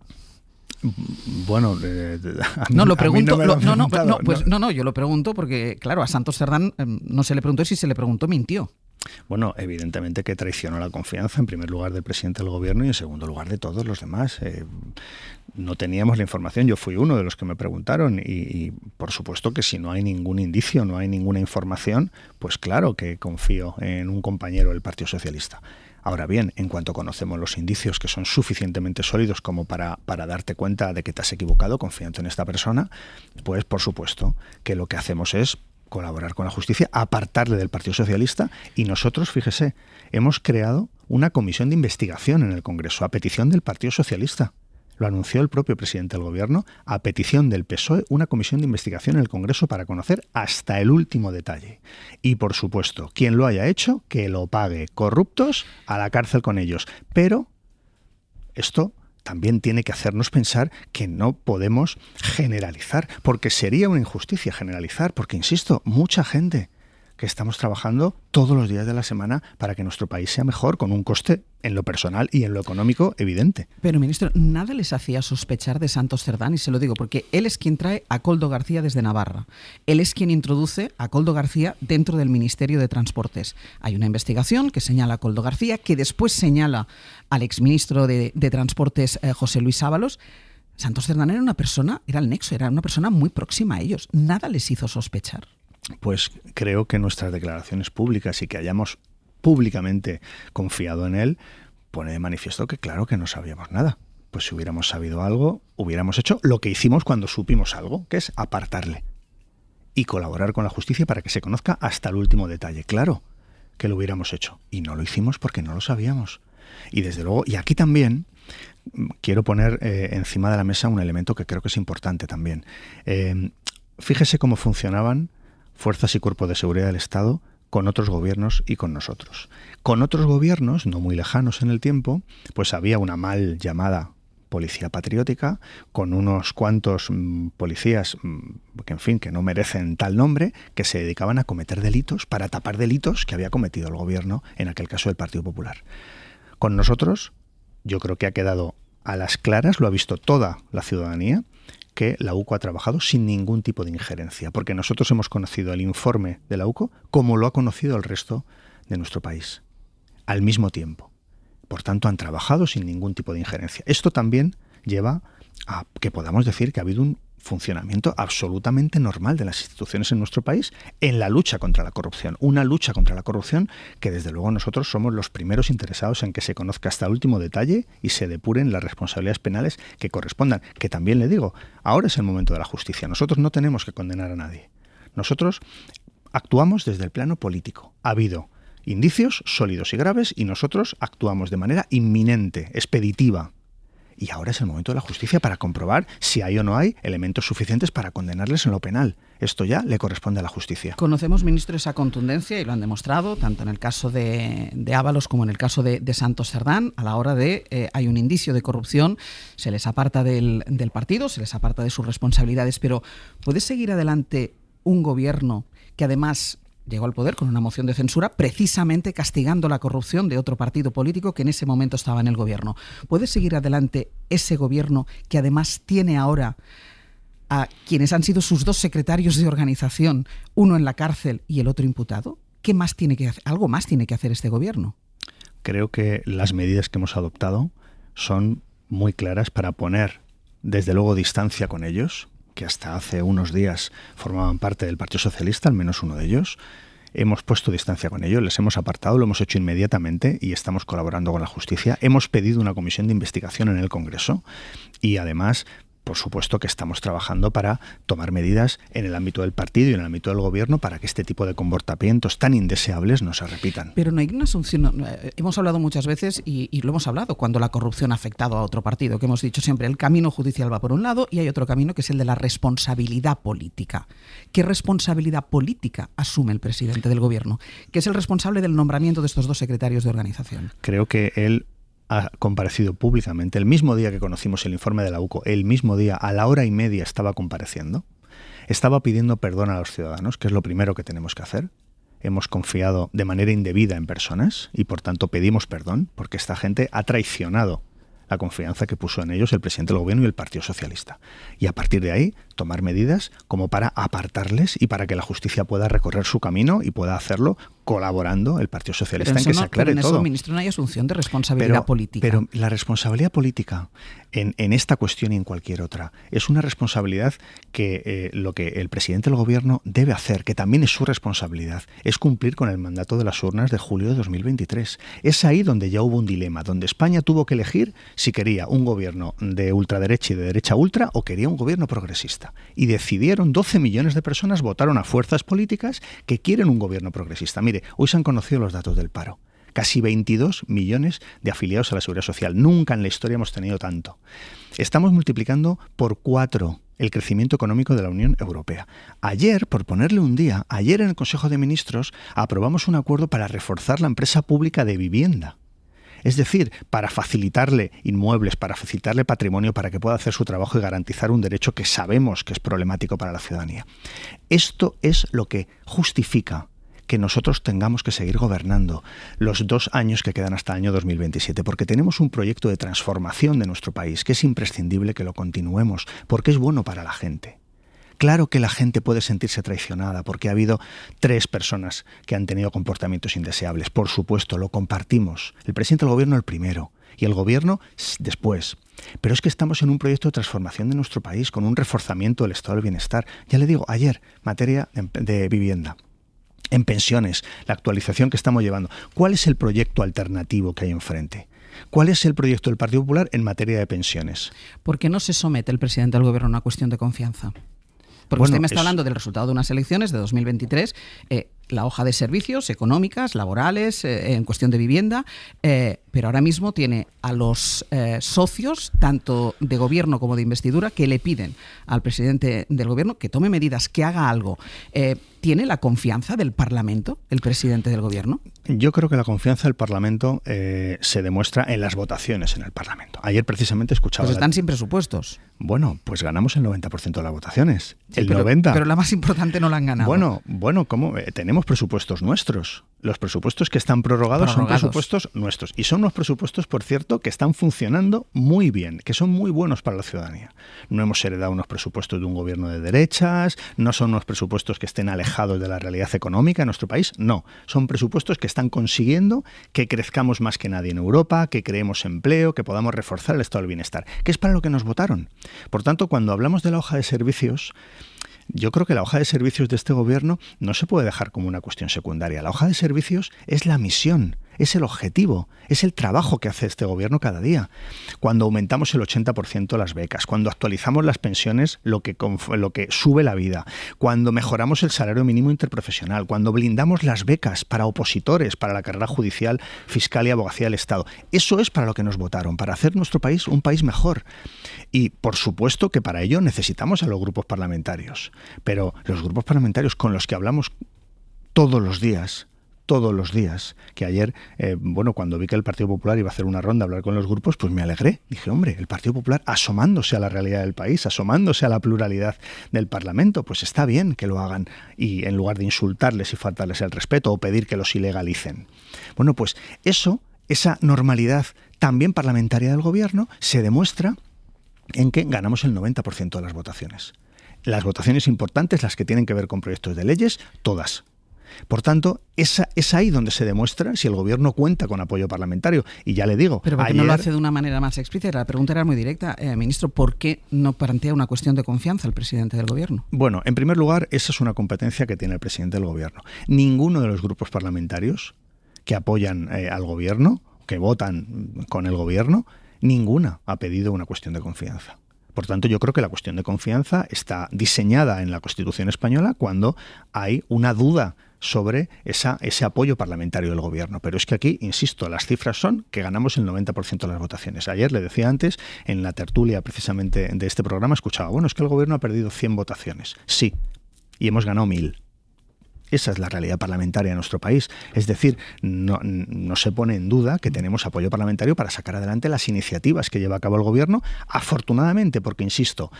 Bueno, no lo pregunto. No, yo lo pregunto porque, claro, a Santos Cerdán no se le preguntó, y si se le preguntó, mintió. Bueno, evidentemente que traicionó la confianza, en primer lugar del presidente del gobierno y en segundo lugar de todos los demás. No teníamos la información, yo fui uno de los que me preguntaron y por supuesto que si no hay ningún indicio, no hay ninguna información, pues claro que confío en un compañero del Partido Socialista. Ahora bien, en cuanto conocemos los indicios que son suficientemente sólidos como para darte cuenta de que te has equivocado confiando en esta persona, pues por supuesto que lo que hacemos es colaborar con la justicia, apartarle del Partido Socialista, y nosotros, fíjese, hemos creado una comisión de investigación en el Congreso a petición del Partido Socialista. Lo anunció el propio presidente del Gobierno, a petición del PSOE, una comisión de investigación en el Congreso para conocer hasta el último detalle. Y, por supuesto, quien lo haya hecho, que lo pague. Corruptos, a la cárcel con ellos. Pero esto también tiene que hacernos pensar que no podemos generalizar, porque sería una injusticia generalizar, porque, insisto, mucha gente que estamos trabajando todos los días de la semana para que nuestro país sea mejor, con un coste en lo personal y en lo económico evidente. Pero, ministro, nada les hacía sospechar de Santos Cerdán, y se lo digo porque él es quien trae a Koldo García desde Navarra. Él es quien introduce a Koldo García dentro del Ministerio de Transportes. Hay una investigación que señala a Koldo García, que después señala al exministro de Transportes, José Luis Ábalos. Santos Cerdán era el nexo, era una persona muy próxima a ellos. Nada les hizo sospechar. Pues creo que nuestras declaraciones públicas y que hayamos públicamente confiado en él pone de manifiesto que claro que no sabíamos nada. Pues si hubiéramos sabido algo, hubiéramos hecho lo que hicimos cuando supimos algo, que es apartarle y colaborar con la justicia para que se conozca hasta el último detalle. Claro que lo hubiéramos hecho y no lo hicimos porque no lo sabíamos. Y desde luego, y aquí también quiero poner encima de la mesa un elemento que creo que es importante también. Fíjese cómo funcionaban fuerzas y cuerpos de seguridad del Estado con otros gobiernos y con nosotros. Con otros gobiernos, no muy lejanos en el tiempo, pues había una mal llamada policía patriótica, con unos cuantos policías que, en fin, que no merecen tal nombre, que se dedicaban a cometer delitos para tapar delitos que había cometido el gobierno, en aquel caso del Partido Popular. Con nosotros, yo creo que ha quedado a las claras, lo ha visto toda la ciudadanía, que la UCO ha trabajado sin ningún tipo de injerencia, porque nosotros hemos conocido el informe de la UCO como lo ha conocido el resto de nuestro país, al mismo tiempo. Por tanto, han trabajado sin ningún tipo de injerencia. Esto también lleva a que podamos decir que ha habido un funcionamiento absolutamente normal de las instituciones en nuestro país en la lucha contra la corrupción. Una lucha contra la corrupción que desde luego nosotros somos los primeros interesados en que se conozca hasta el último detalle y se depuren las responsabilidades penales que correspondan. Que también le digo, ahora es el momento de la justicia. Nosotros no tenemos que condenar a nadie. Nosotros actuamos desde el plano político. Ha habido indicios sólidos y graves y nosotros actuamos de manera inminente, expeditiva. Y ahora es el momento de la justicia para comprobar si hay o no hay elementos suficientes para condenarles en lo penal. Esto ya le corresponde a la justicia. Conocemos, ministro, esa contundencia y lo han demostrado tanto en el caso de Ábalos como en el caso de Santos Cerdán. A la hora de hay un indicio de corrupción, se les aparta del partido, se les aparta de sus responsabilidades. Pero ¿puede seguir adelante un gobierno que además llegó al poder con una moción de censura precisamente castigando la corrupción de otro partido político que en ese momento estaba en el gobierno? ¿Puede seguir adelante ese gobierno que además tiene ahora a quienes han sido sus dos secretarios de organización, uno en la cárcel y el otro imputado? ¿Qué más tiene que hacer? ¿Algo más tiene que hacer este gobierno? Creo que las medidas que hemos adoptado son muy claras para poner, desde luego, distancia con ellos, que hasta hace unos días formaban parte del Partido Socialista, al menos uno de ellos. Hemos puesto distancia con ellos, les hemos apartado, lo hemos hecho inmediatamente y estamos colaborando con la justicia. Hemos pedido una comisión de investigación en el Congreso y además, por supuesto, que estamos trabajando para tomar medidas en el ámbito del partido y en el ámbito del gobierno para que este tipo de comportamientos tan indeseables no se repitan. Pero no hay una asunción. Hemos hablado muchas veces y lo hemos hablado cuando la corrupción ha afectado a otro partido, que hemos dicho siempre, el camino judicial va por un lado y hay otro camino que es el de la responsabilidad política. ¿Qué responsabilidad política asume el presidente del gobierno? Que es el responsable del nombramiento de estos dos secretarios de organización. Creo que él ha comparecido públicamente el mismo día que conocimos el informe de la UCO, el mismo día, a la 1:30 estaba compareciendo, estaba pidiendo perdón a los ciudadanos, que es lo primero que tenemos que hacer. Hemos confiado de manera indebida en personas y por tanto pedimos perdón porque esta gente ha traicionado la confianza que puso en ellos el presidente del gobierno y el Partido Socialista. Y a partir de ahí tomar medidas como para apartarles y para que la justicia pueda recorrer su camino y pueda hacerlo colaborando el Partido Socialista en que se aclare pero en todo. eso, ministro, no hay asunción de responsabilidad política. Pero la responsabilidad política en esta cuestión y en cualquier otra es una responsabilidad que lo que el presidente del gobierno debe hacer, que también es su responsabilidad, es cumplir con el mandato de las urnas de julio de 2023. Es ahí donde ya hubo un dilema, donde España tuvo que elegir si quería un gobierno de ultraderecha y de derecha ultra o quería un gobierno progresista. Y decidieron, 12 millones de personas votaron a fuerzas políticas que quieren un gobierno progresista. Mire, hoy se han conocido los datos del paro. Casi 22 millones de afiliados a la Seguridad Social. Nunca en la historia hemos tenido tanto. Estamos multiplicando por 4 el crecimiento económico de la Unión Europea. Ayer, por ponerle un día, ayer en el Consejo de Ministros aprobamos un acuerdo para reforzar la empresa pública de vivienda. Es decir, para facilitarle inmuebles, para facilitarle patrimonio, para que pueda hacer su trabajo y garantizar un derecho que sabemos que es problemático para la ciudadanía. Esto es lo que justifica que nosotros tengamos que seguir gobernando los 2 años que quedan hasta el año 2027, porque tenemos un proyecto de transformación de nuestro país que es imprescindible que lo continuemos, porque es bueno para la gente. Claro que la gente puede sentirse traicionada porque ha habido 3 personas que han tenido comportamientos indeseables. Por supuesto, lo compartimos. El presidente del gobierno el primero y el gobierno después. Pero es que estamos en un proyecto de transformación de nuestro país con un reforzamiento del estado del bienestar. Ya le digo, ayer, materia de vivienda. En pensiones, la actualización que estamos llevando. ¿Cuál es el proyecto alternativo que hay enfrente? ¿Cuál es el proyecto del Partido Popular en materia de pensiones? ¿Por qué no se somete el presidente del gobierno a una cuestión de confianza? Porque usted me está hablando del resultado de unas elecciones de 2023, la hoja de servicios económicas, laborales, en cuestión de vivienda, pero ahora mismo tiene a los socios, tanto de gobierno como de investidura, que le piden al presidente del gobierno que tome medidas, que haga algo. ¿Tiene la confianza del Parlamento el presidente del gobierno? Yo creo que la confianza del Parlamento se demuestra en las votaciones en el Parlamento. Ayer precisamente escuchaba... Pues están sin presupuestos. Bueno, pues ganamos el 90% de las votaciones. Sí, el pero, 90%. Pero la más importante no la han ganado. Bueno, ¿cómo? Tenemos presupuestos nuestros. Los presupuestos que están prorrogados son presupuestos nuestros. Y son unos presupuestos, por cierto, que están funcionando muy bien, que son muy buenos para la ciudadanía. No hemos heredado unos presupuestos de un gobierno de derechas, no son unos presupuestos que estén alejados de la realidad económica en nuestro país, no. Son presupuestos que están consiguiendo que crezcamos más que nadie en Europa, que creemos empleo, que podamos reforzar el estado del bienestar, que es para lo que nos votaron. Por tanto, cuando hablamos de la hoja de servicios, yo creo que la hoja de servicios de este gobierno no se puede dejar como una cuestión secundaria. La hoja de servicios es la misión, es el objetivo, es el trabajo que hace este gobierno cada día. Cuando aumentamos el 80% las becas, cuando actualizamos las pensiones, lo que sube la vida, cuando mejoramos el salario mínimo interprofesional, cuando blindamos las becas para opositores, para la carrera judicial, fiscal y abogacía del Estado. Eso es para lo que nos votaron, para hacer nuestro país un país mejor. Y por supuesto que para ello necesitamos a los grupos parlamentarios. Pero los grupos parlamentarios con los que hablamos todos los días, que ayer, cuando vi que el Partido Popular iba a hacer una ronda a hablar con los grupos, pues me alegré. Dije, hombre, el Partido Popular asomándose a la realidad del país, asomándose a la pluralidad del Parlamento, pues está bien que lo hagan y en lugar de insultarles y faltarles el respeto o pedir que los ilegalicen. Bueno, pues esa normalidad también parlamentaria del gobierno se demuestra en que ganamos el 90% de las votaciones. Las votaciones importantes, las que tienen que ver con proyectos de leyes, todas. Por tanto, es ahí donde se demuestra si el gobierno cuenta con apoyo parlamentario. Y ya le digo... Pero ¿por qué no lo hace de una manera más explícita? La pregunta era muy directa. Ministro, ¿por qué no plantea una cuestión de confianza al presidente del gobierno? Bueno, en primer lugar, esa es una competencia que tiene el presidente del gobierno. Ninguno de los grupos parlamentarios que apoyan al gobierno, que votan con el gobierno, ninguna ha pedido una cuestión de confianza. Por tanto, yo creo que la cuestión de confianza está diseñada en la Constitución española cuando hay una duda sobre ese apoyo parlamentario del gobierno. Pero es que aquí, insisto, las cifras son que ganamos el 90% de las votaciones. Ayer le decía antes, en la tertulia precisamente de este programa, escuchaba, es que el gobierno ha perdido 100 votaciones. Sí, y hemos ganado 1000. Esa es la realidad parlamentaria de nuestro país. Es decir, no se pone en duda que tenemos apoyo parlamentario para sacar adelante las iniciativas que lleva a cabo el gobierno, afortunadamente, porque, insisto,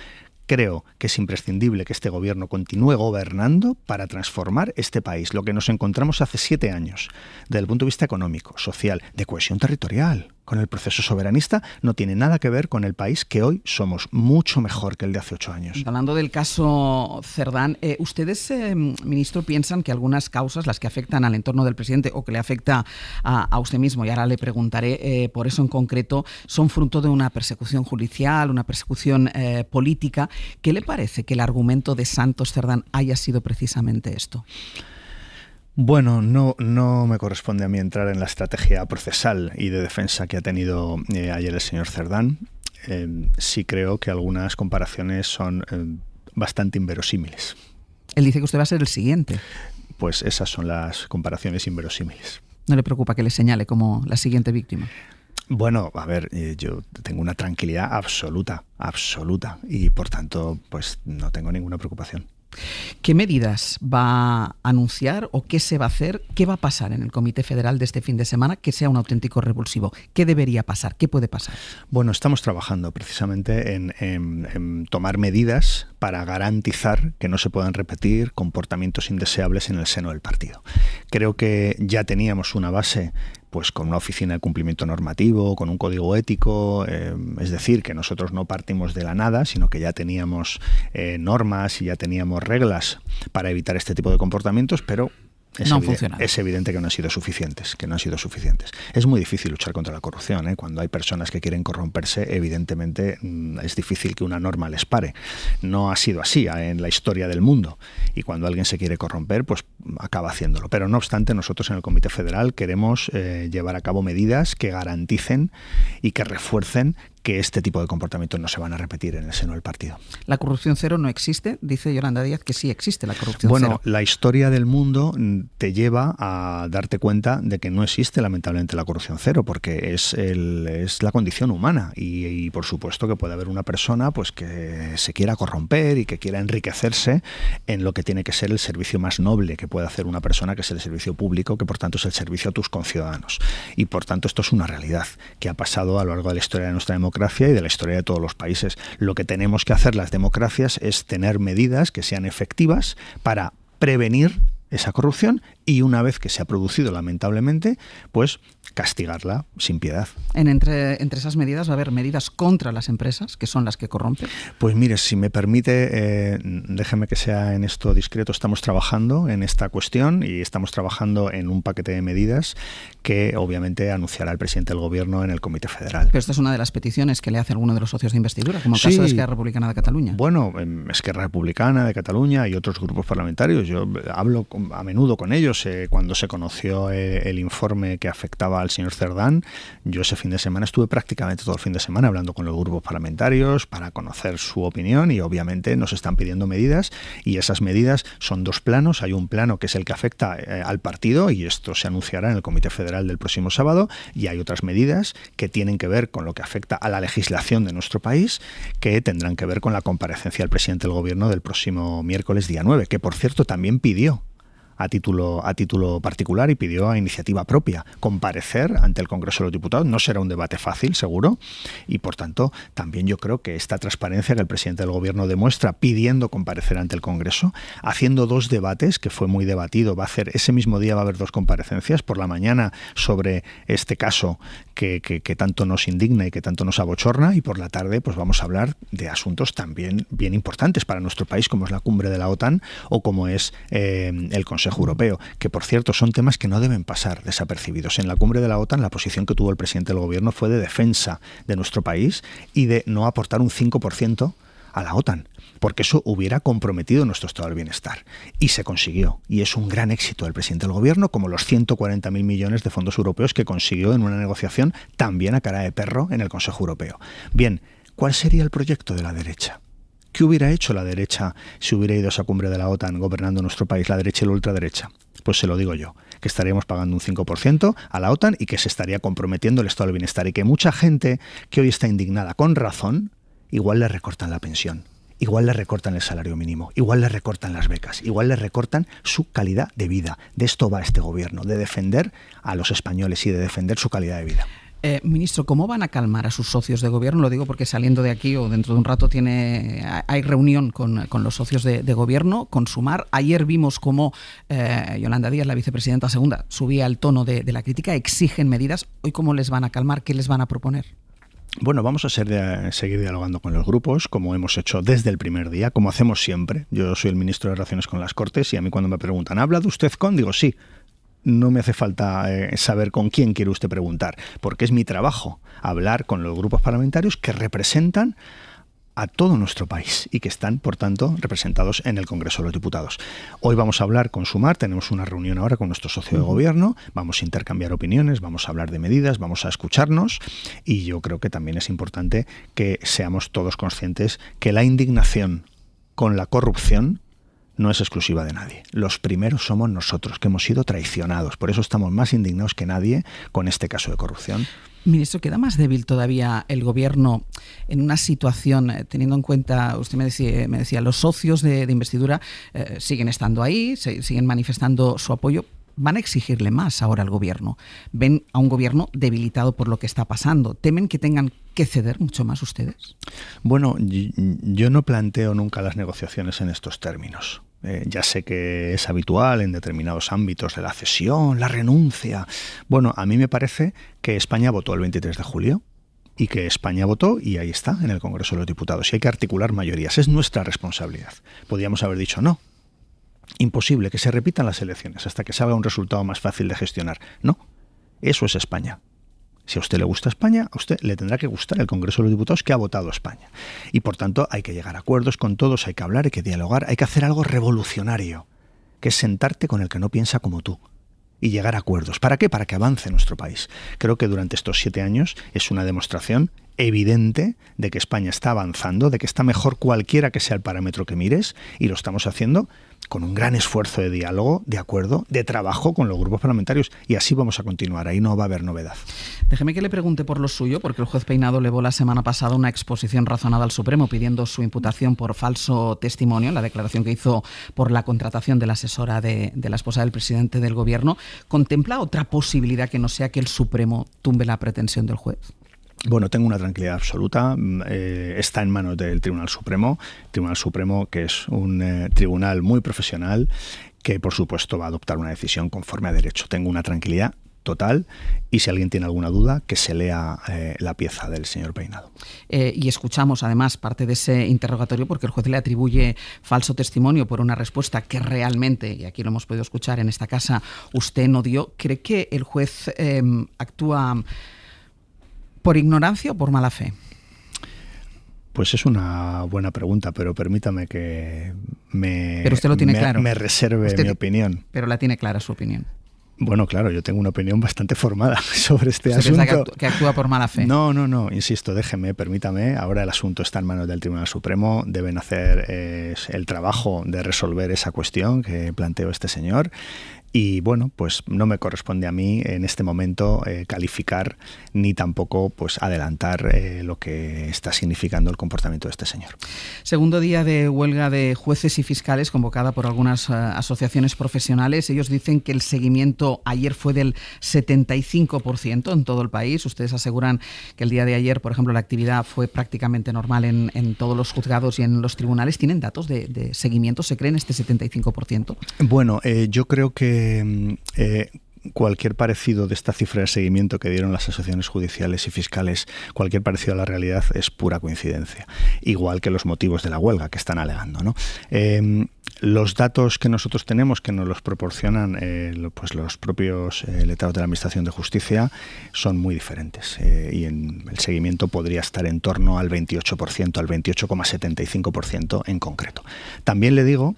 creo que es imprescindible que este gobierno continúe gobernando para transformar este país. Lo que nos encontramos hace 7 años, desde el punto de vista económico, social, de cohesión territorial, con el proceso soberanista, no tiene nada que ver con el país que hoy somos, mucho mejor que el de hace 8 años. Hablando del caso Cerdán, ¿ustedes, ministro, piensan que algunas causas, las que afectan al entorno del presidente o que le afecta a usted mismo, y ahora le preguntaré por eso en concreto, son fruto de una persecución judicial, una persecución política? ¿Qué le parece que el argumento de Santos Cerdán haya sido precisamente esto? Bueno, no me corresponde a mí entrar en la estrategia procesal y de defensa que ha tenido ayer el señor Cerdán. Sí creo que algunas comparaciones son bastante inverosímiles. Él dice que usted va a ser el siguiente. Pues esas son las comparaciones inverosímiles. ¿No le preocupa que le señale como la siguiente víctima? Bueno, a ver, yo tengo una tranquilidad absoluta, y por tanto, pues no tengo ninguna preocupación. ¿Qué medidas va a anunciar o qué se va a hacer? ¿Qué va a pasar en el Comité Federal de este fin de semana que sea un auténtico revulsivo? ¿Qué debería pasar? ¿Qué puede pasar? Bueno, estamos trabajando precisamente en tomar medidas para garantizar que no se puedan repetir comportamientos indeseables en el seno del partido. Creo que ya teníamos una base pues con una oficina de cumplimiento normativo, con un código ético, es decir, que nosotros no partimos de la nada, sino que ya teníamos normas y ya teníamos reglas para evitar este tipo de comportamientos, pero es evidente que no han sido suficientes, Es muy difícil luchar contra la corrupción, ¿eh? Cuando hay personas que quieren corromperse, evidentemente es difícil que una norma les pare. No ha sido así en la historia del mundo, y cuando alguien se quiere corromper, pues acaba haciéndolo. Pero no obstante, nosotros en el Comité Federal queremos llevar a cabo medidas que garanticen y que refuercen que este tipo de comportamientos no se van a repetir en el seno del partido. ¿La corrupción cero no existe? Dice Yolanda Díaz que sí existe la corrupción cero. Bueno, la historia del mundo te lleva a darte cuenta de que no existe lamentablemente la corrupción cero, porque es la condición humana y por supuesto que puede haber una persona pues que se quiera corromper y que quiera enriquecerse en lo que tiene que ser el servicio más noble que puede hacer una persona, que es el servicio público, que por tanto es el servicio a tus conciudadanos. Y por tanto esto es una realidad que ha pasado a lo largo de la historia de nuestra democracia y de la historia de todos los países. Lo que tenemos que hacer las democracias es tener medidas que sean efectivas para prevenir esa corrupción y una vez que se ha producido lamentablemente, pues castigarla sin piedad. Entre esas medidas va a haber medidas contra las empresas, que son las que corrompen. Pues mire, si me permite, déjeme que sea en esto discreto, estamos trabajando en esta cuestión y estamos trabajando en un paquete de medidas que obviamente anunciará el presidente del gobierno en el Comité Federal. Pero esta es una de las peticiones que le hace alguno de los socios de investidura, como el caso de Esquerra Republicana de Cataluña. Bueno, Esquerra Republicana de Cataluña y otros grupos parlamentarios, yo hablo a menudo con ellos. Cuando se conoció el informe que afectaba al señor Cerdán, yo ese fin de semana estuve prácticamente todo el fin de semana hablando con los grupos parlamentarios para conocer su opinión y obviamente nos están pidiendo medidas y esas medidas son dos planos. Hay un plano que es el que afecta al partido y esto se anunciará en el Comité Federal del próximo sábado y hay otras medidas que tienen que ver con lo que afecta a la legislación de nuestro país que tendrán que ver con la comparecencia del presidente del gobierno del próximo miércoles día 9, que por cierto también pidió a título particular y pidió a iniciativa propia comparecer ante el Congreso de los Diputados. No será un debate fácil, seguro, y por tanto también yo creo que esta transparencia que el presidente del Gobierno demuestra pidiendo comparecer ante el Congreso, haciendo dos debates, que fue muy debatido, ese mismo día va a haber dos comparecencias, por la mañana sobre este caso que tanto nos indigna y que tanto nos abochorna, y por la tarde pues vamos a hablar de asuntos también bien importantes para nuestro país, como es la cumbre de la OTAN o como es el Consejo Europeo, que por cierto son temas que no deben pasar desapercibidos. En la cumbre de la OTAN la posición que tuvo el presidente del gobierno fue de defensa de nuestro país y de no aportar un 5% a la OTAN, porque eso hubiera comprometido nuestro estado del bienestar. Y se consiguió. Y es un gran éxito del presidente del gobierno, como los 140.000 millones de fondos europeos que consiguió en una negociación también a cara de perro en el Consejo Europeo. Bien, ¿cuál sería el proyecto de la derecha? ¿Qué hubiera hecho la derecha si hubiera ido a esa cumbre de la OTAN gobernando nuestro país, la derecha y la ultraderecha? Pues se lo digo yo, que estaríamos pagando un 5% a la OTAN y que se estaría comprometiendo el estado del bienestar y que mucha gente que hoy está indignada con razón, igual le recortan la pensión, igual le recortan el salario mínimo, igual le recortan las becas, igual le recortan su calidad de vida. De esto va este gobierno, de defender a los españoles y de defender su calidad de vida. Ministro, ¿cómo van a calmar a sus socios de gobierno? Lo digo porque saliendo de aquí o dentro de un rato hay reunión con los socios de gobierno, con Sumar. Ayer vimos cómo Yolanda Díaz, la vicepresidenta segunda, subía el tono de la crítica, exigen medidas. ¿Hoy cómo les van a calmar? ¿Qué les van a proponer? Bueno, vamos a seguir dialogando con los grupos, como hemos hecho desde el primer día, como hacemos siempre. Yo soy el ministro de Relaciones con las Cortes y a mí cuando me preguntan, ¿ha hablado usted con? Digo, sí. No me hace falta saber con quién quiere usted preguntar, porque es mi trabajo hablar con los grupos parlamentarios que representan a todo nuestro país y que están, por tanto, representados en el Congreso de los Diputados. Hoy vamos a hablar con Sumar, tenemos una reunión ahora con nuestro socio de gobierno, vamos a intercambiar opiniones, vamos a hablar de medidas, vamos a escucharnos y yo creo que también es importante que seamos todos conscientes que la indignación con la corrupción no es exclusiva de nadie. Los primeros somos nosotros, que hemos sido traicionados. Por eso estamos más indignados que nadie con este caso de corrupción. Ministro, ¿queda más débil todavía el gobierno en una situación, teniendo en cuenta, usted me decía los socios de investidura siguen estando ahí, siguen manifestando su apoyo? ¿Van a exigirle más ahora al gobierno? ¿Ven a un gobierno debilitado por lo que está pasando? ¿Temen que tengan que ceder mucho más ustedes? Bueno, yo no planteo nunca las negociaciones en estos términos. Ya sé que es habitual en determinados ámbitos de la cesión, la renuncia. Bueno, a mí me parece que España votó el 23 de julio y que España votó y ahí está, en el Congreso de los Diputados. Y hay que articular mayorías. Es nuestra responsabilidad. Podríamos haber dicho no. Imposible que se repitan las elecciones hasta que salga un resultado más fácil de gestionar. No, eso es España. Si a usted le gusta España, a usted le tendrá que gustar el Congreso de los Diputados que ha votado España. Y por tanto hay que llegar a acuerdos con todos, hay que hablar, hay que dialogar, hay que hacer algo revolucionario, que es sentarte con el que no piensa como tú y llegar a acuerdos. ¿Para qué? Para que avance nuestro país. Creo que durante estos 7 años es una demostración evidente de que España está avanzando, de que está mejor cualquiera que sea el parámetro que mires, y lo estamos haciendo con un gran esfuerzo de diálogo, de acuerdo, de trabajo con los grupos parlamentarios, y así vamos a continuar, ahí no va a haber novedad. Déjeme que le pregunte por lo suyo, porque el juez Peinado elevó la semana pasada una exposición razonada al Supremo pidiendo su imputación por falso testimonio en la declaración que hizo por la contratación de la asesora de la esposa del presidente del gobierno. ¿Contempla otra posibilidad que no sea que el Supremo tumbe la pretensión del juez? Bueno, tengo una tranquilidad absoluta. Está en manos del Tribunal Supremo. Tribunal Supremo, que es un tribunal muy profesional, que por supuesto va a adoptar una decisión conforme a derecho. Tengo una tranquilidad total y si alguien tiene alguna duda, que se lea la pieza del señor Peinado. Y escuchamos además parte de ese interrogatorio porque el juez le atribuye falso testimonio por una respuesta que realmente, y aquí lo hemos podido escuchar en esta casa, usted no dio. ¿Cree que el juez actúa por ignorancia o por mala fe? Pues es una buena pregunta, pero permítame que pero usted lo tiene claro. Me reserve usted, mi opinión. Pero la tiene clara su opinión. Bueno, claro, yo tengo una opinión bastante formada sobre este asunto. ¿Piensa que actúa por mala fe? No, insisto, permítame. Ahora el asunto está en manos del Tribunal Supremo. Deben hacer el trabajo de resolver esa cuestión que planteó este señor. Y bueno, pues no me corresponde a mí en este momento calificar ni tampoco pues adelantar lo que está significando el comportamiento de este señor. Segundo día de huelga de jueces y fiscales convocada por algunas asociaciones profesionales. Ellos dicen que el seguimiento ayer fue del 75% en todo el país. Ustedes aseguran que el día de ayer, por ejemplo, la actividad fue prácticamente normal en todos los juzgados y en los tribunales. ¿Tienen datos de seguimiento? ¿Se creen este 75%? Bueno, yo creo que cualquier parecido de esta cifra de seguimiento que dieron las asociaciones judiciales y fiscales, cualquier parecido a la realidad es pura coincidencia, igual que los motivos de la huelga que están alegando, ¿no? Los datos que nosotros tenemos, que nos los proporcionan pues los propios letrados de la Administración de Justicia, son muy diferentes y el seguimiento podría estar en torno al 28%, al 28,75% en concreto. También le digo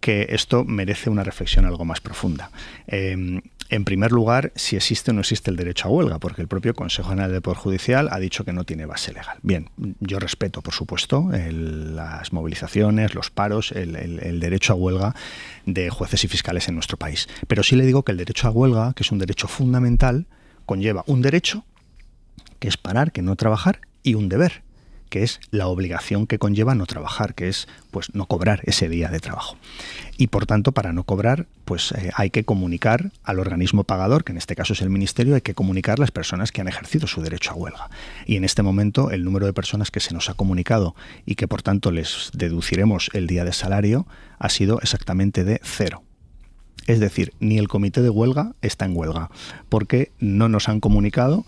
que esto merece una reflexión algo más profunda. En primer lugar, si existe o no existe el derecho a huelga, porque el propio Consejo General del Poder Judicial ha dicho que no tiene base legal. Bien, yo respeto, por supuesto, las movilizaciones, los paros, el derecho a huelga de jueces y fiscales en nuestro país. Pero sí le digo que el derecho a huelga, que es un derecho fundamental, conlleva un derecho, que es parar, que no trabajar, y un deber, que es la obligación que conlleva no trabajar, que es pues no cobrar ese día de trabajo. Y por tanto, para no cobrar, pues hay que comunicar al organismo pagador, que en este caso es el Ministerio, hay que comunicar a las personas que han ejercido su derecho a huelga. Y en este momento el número de personas que se nos ha comunicado y que por tanto les deduciremos el día de salario ha sido exactamente de 0. Es decir, ni el comité de huelga está en huelga, porque no nos han comunicado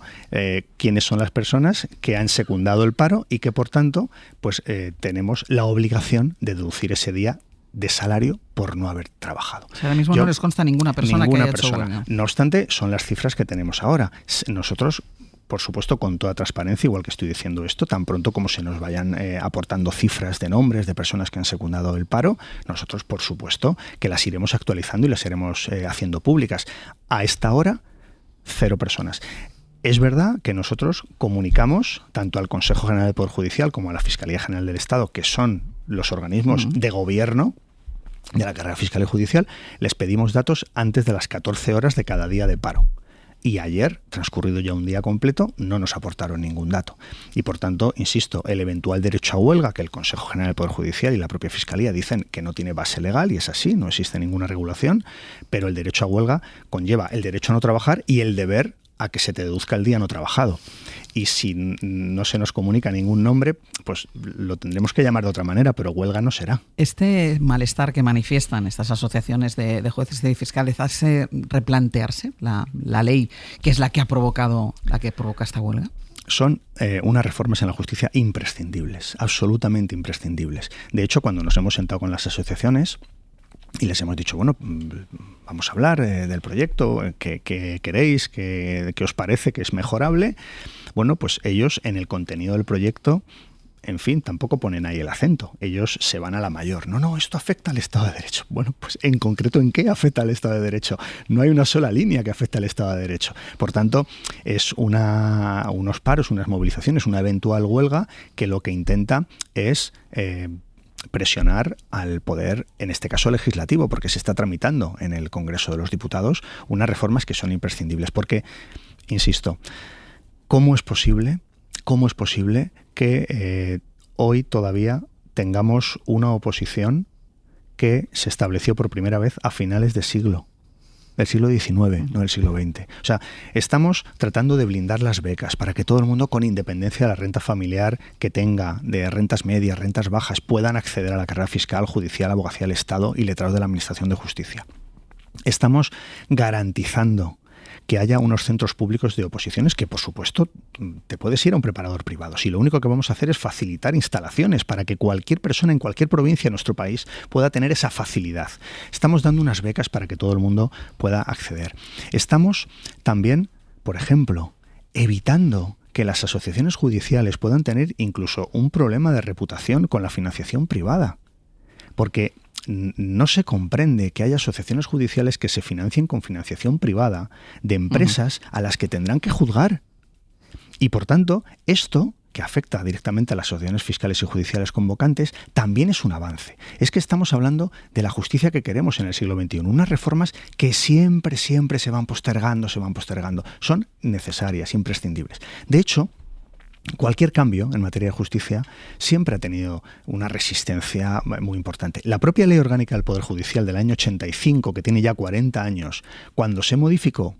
quiénes son las personas que han secundado el paro y que, por tanto, pues tenemos la obligación de deducir ese día de salario por no haber trabajado. O sea, ahora mismo no les consta ninguna persona que haya hecho huelga. No obstante, son las cifras que tenemos ahora. Nosotros, por supuesto, con toda transparencia, igual que estoy diciendo esto, tan pronto como se nos vayan aportando cifras de nombres de personas que han secundado el paro, nosotros, por supuesto, que las iremos actualizando y las iremos haciendo públicas. A esta hora, 0 personas. Es verdad que nosotros comunicamos tanto al Consejo General del Poder Judicial como a la Fiscalía General del Estado, que son los organismos de gobierno de la carrera fiscal y judicial, les pedimos datos antes de las 14 horas de cada día de paro. Y ayer, transcurrido ya un día completo, no nos aportaron ningún dato. Y por tanto, insisto, el eventual derecho a huelga que el Consejo General del Poder Judicial y la propia Fiscalía dicen que no tiene base legal, y es así, no existe ninguna regulación, pero el derecho a huelga conlleva el derecho a no trabajar y el deber a que se te deduzca el día no trabajado. Y si no se nos comunica ningún nombre, pues lo tendremos que llamar de otra manera, pero huelga no será. Este malestar que manifiestan estas asociaciones de jueces y fiscales hace replantearse la ley que es la que provoca esta huelga. Son unas reformas en la justicia imprescindibles, absolutamente imprescindibles. De hecho, cuando nos hemos sentado con las asociaciones y les hemos dicho, bueno, vamos a hablar del proyecto, que queréis, que os parece que es mejorable, bueno, pues ellos en el contenido del proyecto, en fin, tampoco ponen ahí el acento. Ellos se van a la mayor. No, esto afecta al Estado de Derecho. Bueno, pues en concreto, ¿en qué afecta al Estado de Derecho? No hay una sola línea que afecte al Estado de Derecho. Por tanto, es unos paros, unas movilizaciones, una eventual huelga que lo que intenta es presionar al poder, en este caso legislativo, porque se está tramitando en el Congreso de los Diputados unas reformas que son imprescindibles. Porque, insisto, ¿cómo es posible que hoy todavía tengamos una oposición que se estableció por primera vez a finales del siglo XIX, no del siglo XX? O sea, estamos tratando de blindar las becas para que todo el mundo, con independencia de la renta familiar que tenga, de rentas medias, rentas bajas, puedan acceder a la carrera fiscal, judicial, abogacía del Estado y letrados de la Administración de Justicia. Estamos garantizando que haya unos centros públicos de oposiciones que, por supuesto, te puedes ir a un preparador privado. Si lo único que vamos a hacer es facilitar instalaciones para que cualquier persona en cualquier provincia de nuestro país pueda tener esa facilidad. Estamos dando unas becas para que todo el mundo pueda acceder. Estamos también, por ejemplo, evitando que las asociaciones judiciales puedan tener incluso un problema de reputación con la financiación privada. Porque no se comprende que haya asociaciones judiciales que se financien con financiación privada de empresas a las que tendrán que juzgar. Y por tanto, esto, que afecta directamente a las asociaciones fiscales y judiciales convocantes, también es un avance. Es que estamos hablando de la justicia que queremos en el siglo XXI. Unas reformas que siempre se van postergando. Son necesarias, imprescindibles. De hecho, cualquier cambio en materia de justicia siempre ha tenido una resistencia muy importante. La propia Ley Orgánica del Poder Judicial del año 85, que tiene ya 40 años, cuando se modificó,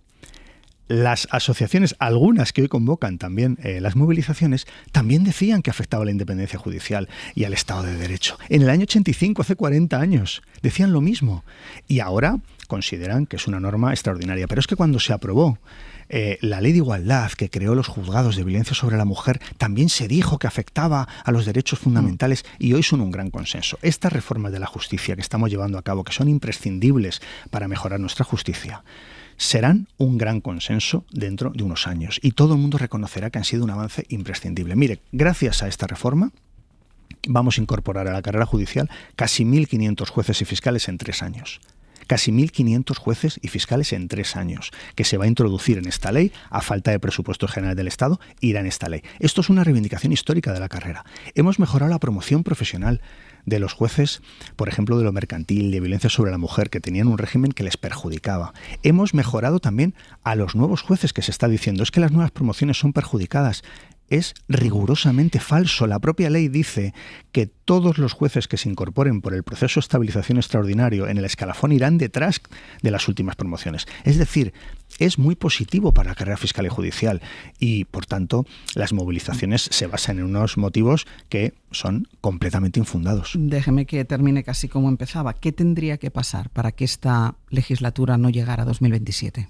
las asociaciones, algunas que hoy convocan también las movilizaciones, también decían que afectaba a la independencia judicial y al Estado de Derecho. En el año 85, hace 40 años, decían lo mismo. Y ahora consideran que es una norma extraordinaria. Pero es que cuando se aprobó la Ley de Igualdad, que creó los juzgados de violencia sobre la mujer, también se dijo que afectaba a los derechos fundamentales y hoy son un gran consenso. Estas reformas de la justicia que estamos llevando a cabo, que son imprescindibles para mejorar nuestra justicia, serán un gran consenso dentro de unos años y todo el mundo reconocerá que han sido un avance imprescindible. Mire, gracias a esta reforma vamos a incorporar a la carrera judicial casi 1.500 jueces y fiscales en 3 años. Casi 1.500 jueces y fiscales en 3 años, que se va a introducir en esta ley, a falta de presupuesto general del Estado, irá en esta ley. Esto es una reivindicación histórica de la carrera. Hemos mejorado la promoción profesional de los jueces, por ejemplo, de lo mercantil, de violencia sobre la mujer, que tenían un régimen que les perjudicaba. Hemos mejorado también a los nuevos jueces, que se está diciendo, es que las nuevas promociones son perjudicadas. es rigurosamente falso. La propia ley dice que todos los jueces que se incorporen por el proceso de estabilización extraordinario en el escalafón irán detrás de las últimas promociones. Es decir, es muy positivo para la carrera fiscal y judicial y, por tanto, las movilizaciones se basan en unos motivos que son completamente infundados. Déjeme que termine casi como empezaba. ¿Qué tendría que pasar para que esta legislatura no llegara a 2027?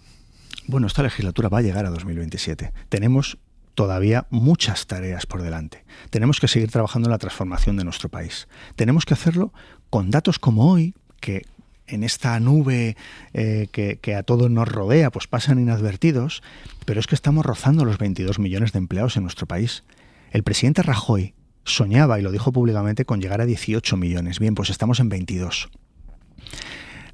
Bueno, esta legislatura va a llegar a 2027. Tenemos todavía muchas tareas por delante. Tenemos que seguir trabajando en la transformación de nuestro país. Tenemos que hacerlo con datos como hoy, que en esta nube que a todos nos rodea, pues pasan inadvertidos, pero es que estamos rozando los 22 millones de empleados en nuestro país. El presidente Rajoy soñaba, y lo dijo públicamente, con llegar a 18 millones. Bien, pues estamos en 22.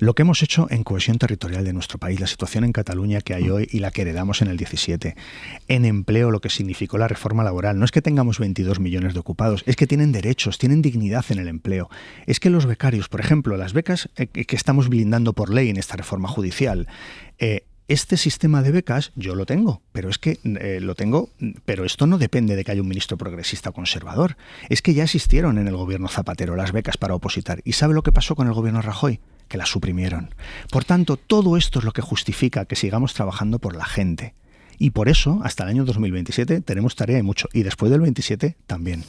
Lo que hemos hecho en cohesión territorial de nuestro país, la situación en Cataluña que hay hoy y la que heredamos en el 17, en empleo, lo que significó la reforma laboral, no es que tengamos 22 millones de ocupados, es que tienen derechos, tienen dignidad en el empleo. Es que los becarios, por ejemplo, las becas que estamos blindando por ley en esta reforma judicial, este sistema de becas yo lo tengo, pero es que pero esto no depende de que haya un ministro progresista o conservador. Es que ya existieron en el gobierno Zapatero las becas para opositar. ¿Y sabe lo que pasó con el gobierno Rajoy? Que las suprimieron. Por tanto, todo esto es lo que justifica que sigamos trabajando por la gente. Y por eso, hasta el año 2027 tenemos tarea y mucho. Y después del 27 también.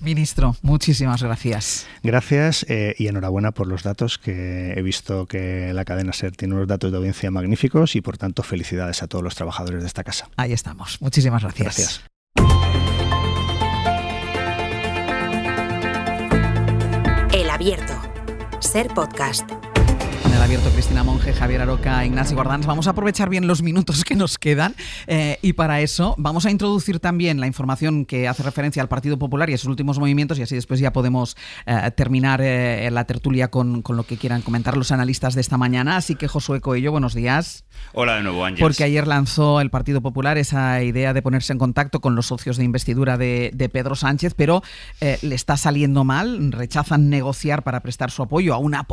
Ministro, muchísimas gracias. Gracias y enhorabuena por los datos, que he visto que la cadena SER tiene unos datos de audiencia magníficos y, por tanto, felicidades a todos los trabajadores de esta casa. Ahí estamos. Muchísimas gracias. Gracias. El Abierto. SER Podcast. En el Abierto, Cristina Monge, Javier Aroca, Ignacio Guardans. Vamos a aprovechar bien los minutos que nos quedan y para eso vamos a introducir también la información que hace referencia al Partido Popular y a sus últimos movimientos, y así después ya podemos terminar la tertulia con lo que quieran comentar los analistas de esta mañana. Así que, Josué Coello, buenos días. Hola de nuevo, Ángeles. Porque ayer lanzó el Partido Popular esa idea de ponerse en contacto con los socios de investidura de Pedro Sánchez, pero le está saliendo mal. Rechazan negociar para prestar su apoyo a una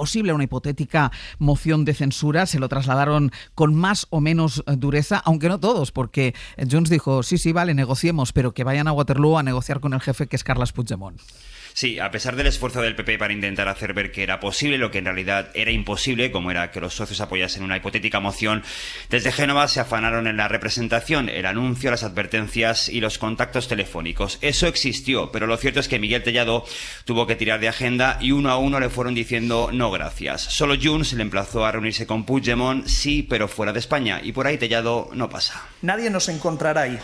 hipotética moción de censura. Se lo trasladaron con más o menos dureza, aunque no todos, porque Junts dijo, sí, vale, negociemos, pero que vayan a Waterloo a negociar con el jefe, que es Carles Puigdemont. Sí, a pesar del esfuerzo del PP para intentar hacer ver que era posible lo que en realidad era imposible, como era que los socios apoyasen una hipotética moción, desde Génova se afanaron en la representación, el anuncio, las advertencias y los contactos telefónicos. Eso existió, pero lo cierto es que Miguel Tellado tuvo que tirar de agenda y uno a uno le fueron diciendo no gracias. Solo Junts le emplazó a reunirse con Puigdemont, sí, pero fuera de España, y por ahí Tellado no pasa. Nadie nos encontrará ahí.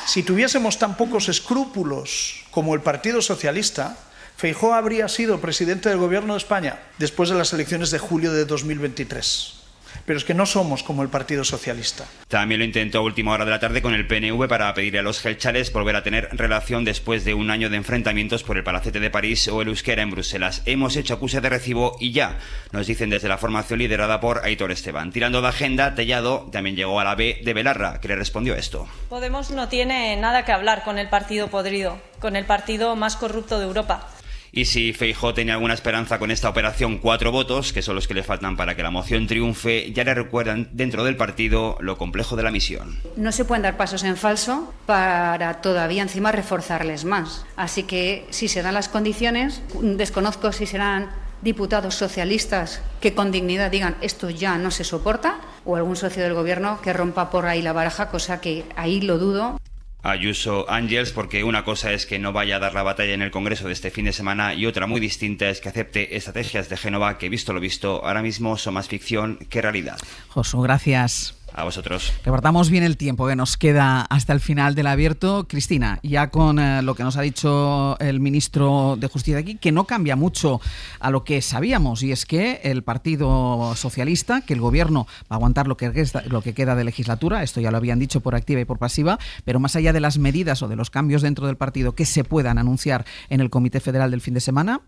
Si tuviésemos tan pocos escrúpulos como el Partido Socialista, Feijóo habría sido presidente del Gobierno de España después de las elecciones de julio de 2023. Pero es que no somos como el Partido Socialista. También lo intentó a última hora de la tarde con el PNV para pedirle a los gelchales volver a tener relación después de un año de enfrentamientos por el Palacete de París o el Euskera en Bruselas. Hemos hecho acuse de recibo y ya, nos dicen desde la formación liderada por Aitor Esteban. Tirando de agenda, Tellado también llegó a la B de Belarra, que le respondió esto. Podemos no tiene nada que hablar con el partido podrido, con el partido más corrupto de Europa. Y si Feijóo tenía alguna esperanza con esta operación 4 votos, que son los que le faltan para que la moción triunfe, ya le recuerdan dentro del partido lo complejo de la misión. No se pueden dar pasos en falso para todavía encima reforzarles más. Así que si se dan las condiciones, desconozco si serán diputados socialistas que con dignidad digan esto ya no se soporta, o algún socio del gobierno que rompa por ahí la baraja, cosa que ahí lo dudo. Ayuso Ángels, porque una cosa es que no vaya a dar la batalla en el Congreso de este fin de semana y otra muy distinta es que acepte estrategias de Génova que, visto lo visto, ahora mismo son más ficción que realidad. Josu, gracias. A vosotros. Repartamos bien el tiempo que nos queda hasta el final del Abierto. Cristina, ya con lo que nos ha dicho el ministro de Justicia aquí, que no cambia mucho a lo que sabíamos, y es que el Partido Socialista, que el Gobierno va a aguantar lo que queda de legislatura, esto ya lo habían dicho por activa y por pasiva, pero más allá de las medidas o de los cambios dentro del partido que se puedan anunciar en el Comité Federal del fin de semana,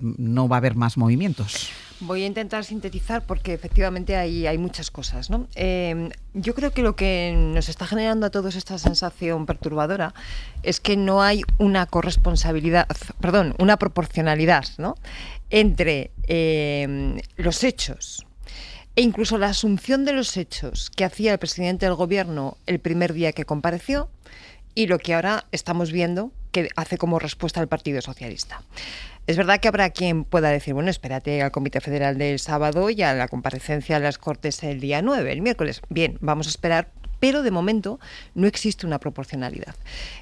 no va a haber más movimientos. Voy a intentar sintetizar porque efectivamente hay muchas cosas, ¿no? Yo creo que lo que nos está generando a todos esta sensación perturbadora es que no hay una una proporcionalidad, ¿no?, entre los hechos e incluso la asunción de los hechos que hacía el presidente del Gobierno el primer día que compareció y lo que ahora estamos viendo que hace como respuesta al Partido Socialista. Es verdad que habrá quien pueda decir, bueno, espérate al Comité Federal del sábado y a la comparecencia a las Cortes el día 9, el miércoles. Bien, vamos a esperar, pero de momento no existe una proporcionalidad.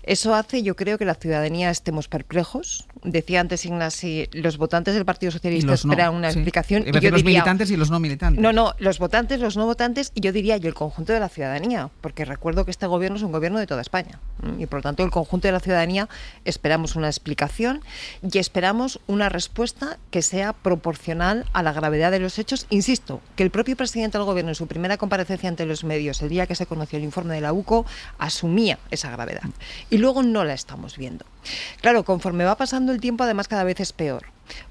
Eso hace, yo creo, que la ciudadanía estemos perplejos. Decía antes Ignasi, los votantes del Partido Socialista esperan una explicación. Y yo los militantes y los no militantes. No, los votantes, los no votantes, y yo diría, y el conjunto de la ciudadanía, porque recuerdo que este gobierno es un gobierno de toda España. Y por lo tanto, el conjunto de la ciudadanía esperamos una explicación y esperamos una respuesta que sea proporcional a la gravedad de los hechos. Insisto, que el propio presidente del gobierno en su primera comparecencia ante los medios, el día que se conoció el informe de la UCO, asumía esa gravedad. Y luego no la estamos viendo. Claro, conforme va pasando el tiempo, además cada vez es peor,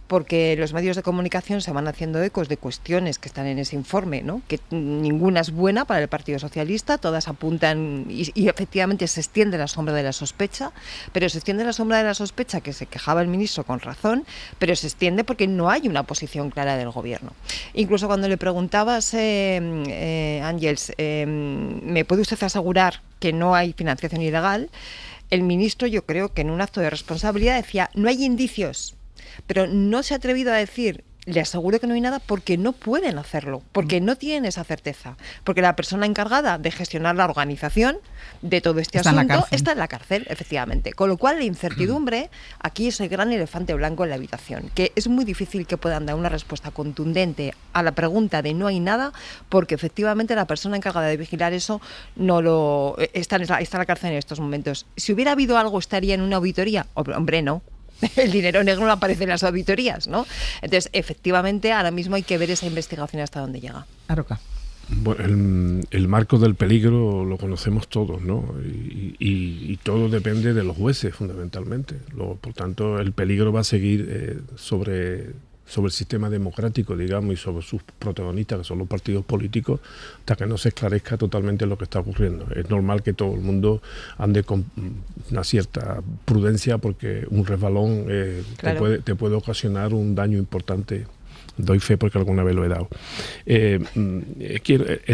porque los medios de comunicación se van haciendo ecos de cuestiones que están en ese informe, ¿no? Que ninguna es buena para el Partido Socialista, todas apuntan y efectivamente se extiende la sombra de la sospecha, pero se extiende la sombra de la sospecha que se quejaba el ministro con razón, pero se extiende porque no hay una posición clara del gobierno. Incluso cuando le preguntabas, Ángels, ¿me puede usted asegurar que no hay financiación ilegal? El ministro, yo creo que en un acto de responsabilidad decía, no hay indicios, pero no se ha atrevido a decir, le aseguro que no hay nada, porque no pueden hacerlo, porque no tienen esa certeza, porque la persona encargada de gestionar la organización de todo este asunto está en la cárcel, efectivamente. Con lo cual la incertidumbre aquí es el gran elefante blanco en la habitación, que es muy difícil que puedan dar una respuesta contundente a la pregunta de no hay nada, porque efectivamente la persona encargada de vigilar eso está en la cárcel en estos momentos. Si hubiera habido algo, estaría en una auditoría. Hombre, no. El dinero negro no aparece en las auditorías, ¿no? Entonces, efectivamente, ahora mismo hay que ver esa investigación hasta dónde llega. Aroca. Bueno, el marco del peligro lo conocemos todos, ¿no? Y todo depende de los jueces, fundamentalmente. Por tanto, el peligro va a seguir sobre el sistema democrático, digamos, y sobre sus protagonistas, que son los partidos políticos, hasta que no se esclarezca totalmente lo que está ocurriendo. Es normal que todo el mundo ande con una cierta prudencia, porque un resbalón te puede ocasionar un daño importante. Doy fe porque alguna vez lo he dado. En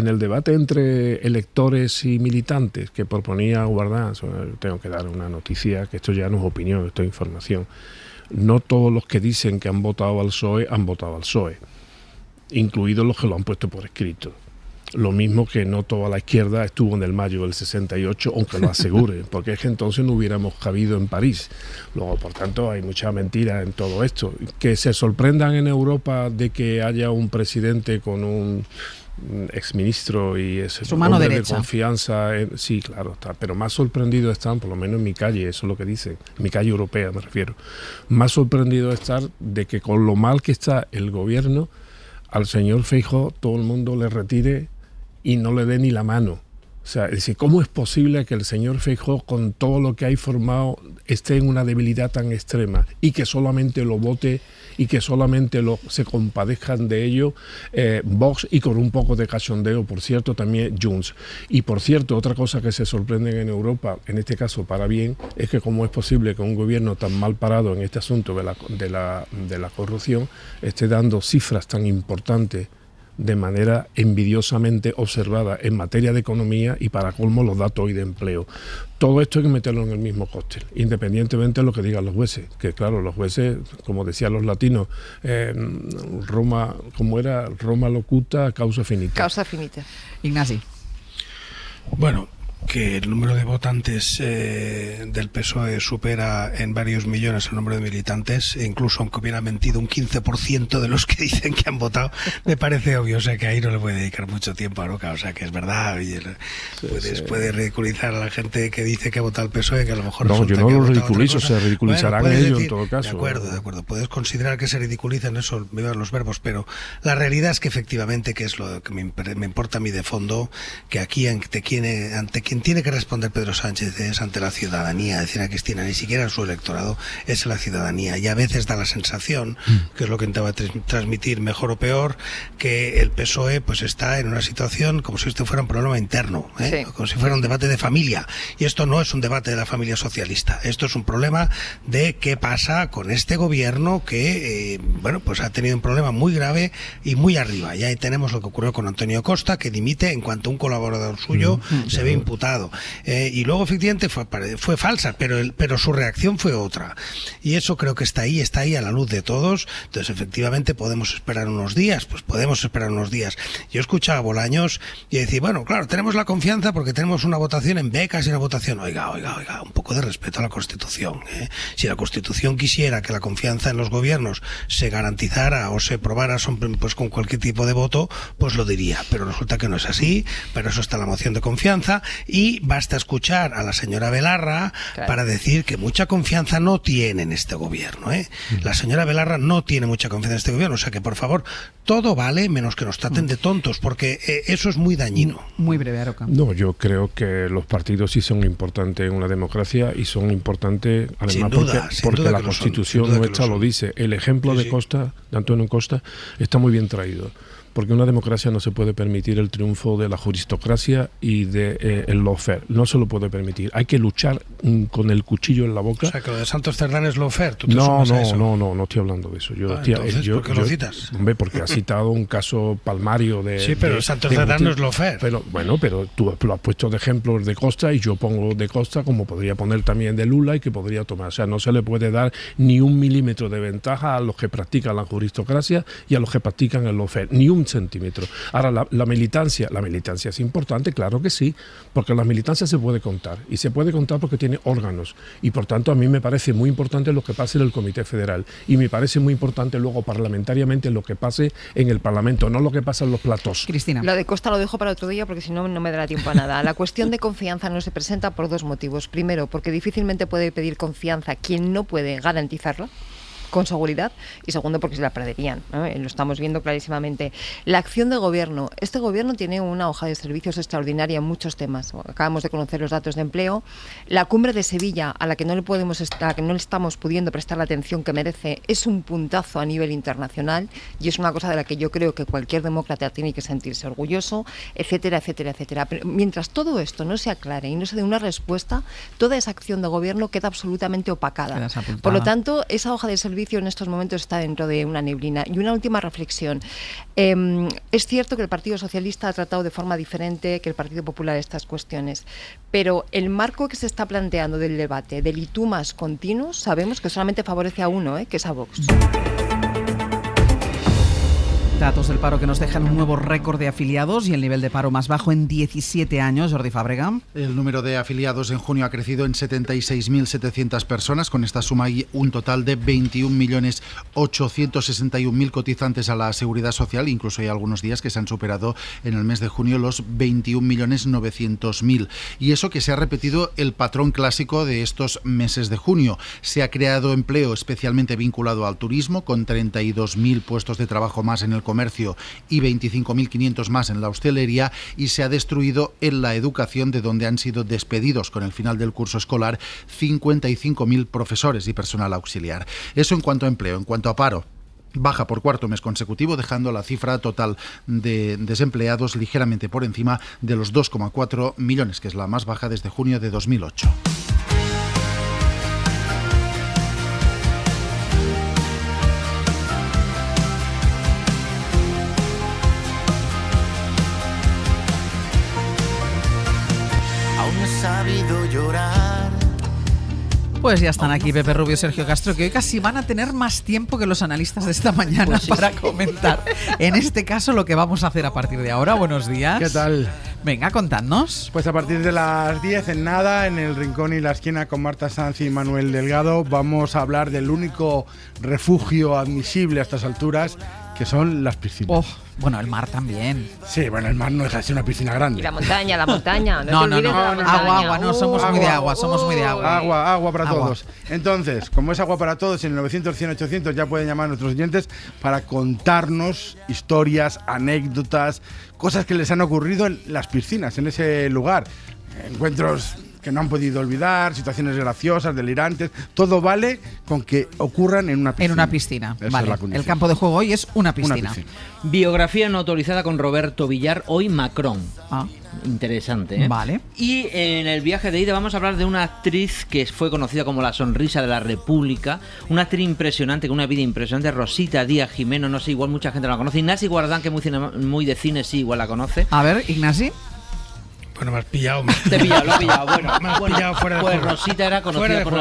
el debate entre electores y militantes que proponía Guardans, tengo que dar una noticia, que esto ya no es opinión, esto es información. No todos los que dicen que han votado al PSOE han votado al PSOE, incluidos los que lo han puesto por escrito. Lo mismo que no toda la izquierda estuvo en el mayo del 68, aunque lo asegure, porque es que entonces no hubiéramos cabido en París. Luego, por tanto, hay mucha mentira en todo esto. Que se sorprendan en Europa de que haya un presidente con un exministro y es su mano hombre derecha de confianza, sí, claro, está, pero más sorprendido están, por lo menos en mi calle, eso es lo que dicen, en mi calle europea me refiero, más sorprendido estar de que con lo mal que está el gobierno, al señor Feijóo todo el mundo le retire y no le dé ni la mano. O sea, es decir, ¿cómo es posible que el señor Feijóo, con todo lo que hay formado, esté en una debilidad tan extrema y que solamente lo vote y que solamente se compadezcan de ello Vox y con un poco de cachondeo, por cierto, también Junts? Y por cierto, otra cosa que se sorprenden en Europa, en este caso para bien, es que cómo es posible que un gobierno tan mal parado en este asunto de la corrupción esté dando cifras tan importantes de manera envidiosamente observada en materia de economía y, para colmo, los datos hoy de empleo. Todo esto hay que meterlo en el mismo cóctel, independientemente de lo que digan los jueces, que claro, los jueces, como decían los latinos, Roma locuta, causa finita. Causa finita. Ignasi. Bueno, que el número de votantes del PSOE supera en varios millones el número de militantes, e incluso aunque hubiera mentido un 15% de los que dicen que han votado, me parece obvio, o sea que ahí no le voy a dedicar mucho tiempo a Aroca, o sea que es verdad, oye, puedes ridiculizar a la gente que dice que ha votado el PSOE, que a lo mejor no, yo no lo ridiculizo, se ridiculizarán bueno, ellos decir, en todo caso. De acuerdo, puedes considerar que se ridiculizan eso, me van los verbos, pero la realidad es que efectivamente, que es lo que me importa a mí de fondo, que aquí ante quien tiene que responder Pedro Sánchez es ante la ciudadanía, decir a Cristina, ni siquiera su electorado, es la ciudadanía, y a veces da la sensación, que es lo que intentaba transmitir mejor o peor, que el PSOE pues está en una situación como si esto fuera un problema interno, sí, como si fuera un debate de familia, y esto no es un debate de la familia socialista, esto es un problema de qué pasa con este gobierno que pues ha tenido un problema muy grave y muy arriba. Y ahí tenemos lo que ocurrió con Antonio Costa, que dimite en cuanto un colaborador suyo se ve imputado lado. Y luego efectivamente fue falsa, pero su reacción fue otra. Y eso creo que está ahí a la luz de todos. Entonces efectivamente podemos esperar unos días, Yo escuchaba a Bolaños y decía, bueno, claro, tenemos la confianza porque tenemos una votación en becas y una votación, oiga, un poco de respeto a la Constitución. Si la Constitución quisiera que la confianza en los gobiernos se garantizara o se probara pues con cualquier tipo de voto, pues lo diría, pero resulta que no es así. Para eso está la moción de confianza y basta escuchar a la señora Belarra para decir que mucha confianza no tiene en este gobierno. La señora Belarra no tiene mucha confianza en este gobierno, o sea que por favor, todo vale menos que nos traten de tontos, porque eso es muy dañino. Muy breve, Aroca. No, yo creo que los partidos sí son importantes en una democracia y son importantes además porque la Constitución nuestra lo dice. El ejemplo de Antonio Costa está muy bien traído. Porque una democracia no se puede permitir el triunfo de la juristocracia y de el lawfare. No se lo puede permitir. Hay que luchar con el cuchillo en la boca. O sea, que lo de Santos Cerdán es lawfare. No estoy hablando de eso. Entonces, ¿por qué lo citas? Hombre, porque ha citado un caso palmario de... Sí, pero Santos Cerdán no es lawfare. Pero tú lo has puesto de ejemplos de Costa y yo pongo de Costa como podría poner también de Lula y que podría tomar. O sea, no se le puede dar ni un milímetro de ventaja a los que practican la juristocracia y a los que practican el lawfare. Ni un centímetro. Ahora, la militancia es importante, claro que sí, porque la militancia se puede contar, y se puede contar porque tiene órganos, y por tanto a mí me parece muy importante lo que pase en el Comité Federal, y me parece muy importante luego parlamentariamente lo que pase en el Parlamento, no lo que pasa en los platos. Cristina. Lo de Costa lo dejo para otro día porque si no, no me dará tiempo a nada. La cuestión de confianza no se presenta por dos motivos. Primero, porque difícilmente puede pedir confianza quien no puede garantizarla con seguridad, y segundo porque se la perderían, ¿no? Lo estamos viendo clarísimamente. La acción de gobierno. Este gobierno tiene una hoja de servicios extraordinaria en muchos temas. Acabamos de conocer los datos de empleo. La cumbre de Sevilla, a la que no le estamos pudiendo prestar la atención que merece, es un puntazo a nivel internacional y es una cosa de la que yo creo que cualquier demócrata tiene que sentirse orgulloso, etcétera, etcétera, etcétera. Pero mientras todo esto no se aclare y no se dé una respuesta, toda esa acción de gobierno queda absolutamente opacada. Por lo tanto, esa hoja de servicios en estos momentos está dentro de una neblina. Y una última reflexión. Es cierto que el Partido Socialista ha tratado de forma diferente que el Partido Popular estas cuestiones, pero el marco que se está planteando del debate, del y tú más continuos, sabemos que solamente favorece a uno, que es a Vox. Datos del paro que nos dejan un nuevo récord de afiliados y el nivel de paro más bajo en 17 años. Jordi Fàbrega. El número de afiliados en junio ha crecido en 76.700 personas. Con esta suma hay un total de 21.861.000 cotizantes a la Seguridad Social. Incluso hay algunos días que se han superado en el mes de junio los 21.900.000. Y eso que se ha repetido el patrón clásico de estos meses de junio. Se ha creado empleo especialmente vinculado al turismo, con 32.000 puestos de trabajo más en el comercio y 25.500 más en la hostelería, y se ha destruido en la educación, de donde han sido despedidos con el final del curso escolar 55.000 profesores y personal auxiliar. Eso en cuanto a empleo. En cuanto a paro, baja por cuarto mes consecutivo, dejando la cifra total de desempleados ligeramente por encima de los 2,4 millones, que es la más baja desde junio de 2008. Sabido llorar. Pues ya están aquí Pepe Rubio y Sergio Castro, que hoy casi van a tener más tiempo que los analistas de esta mañana para comentar, en este caso, lo que vamos a hacer a partir de ahora. Buenos días. ¿Qué tal? Venga, contadnos. Pues a partir de las 10, en nada, en el Rincón y la Esquina con Marta Sanz y Manuel Delgado, vamos a hablar del único refugio admisible a estas alturas, que son las piscinas. Bueno, el mar también. Sí, bueno, el mar no deja de ser una piscina grande. Y la montaña. No. Agua, no, somos muy de agua, Agua para todos. Entonces, como es agua para todos, en el 900, 100, 800 ya pueden llamar a nuestros oyentes para contarnos historias, anécdotas, cosas que les han ocurrido en las piscinas, en ese lugar. Encuentros que no han podido olvidar, situaciones graciosas, delirantes, todo vale con que ocurran en una piscina. En una piscina, vale. El campo de juego hoy es una piscina. Biografía no autorizada con Roberto Villar, hoy Macron. Interesante, ¿eh? Vale. Y en el viaje de ida vamos a hablar de una actriz que fue conocida como la sonrisa de la República, una actriz impresionante, con una vida impresionante, Rosita Díaz Jimeno, no sé, igual mucha gente la conoce. Ignasi Guardán, que es muy de cine, sí, igual la conoce. A ver, Ignasi. Bueno, me has pillado. Te he pillado, lo he pillado. Bueno, me has pillado fuera de pues juego. Rosita era conocida por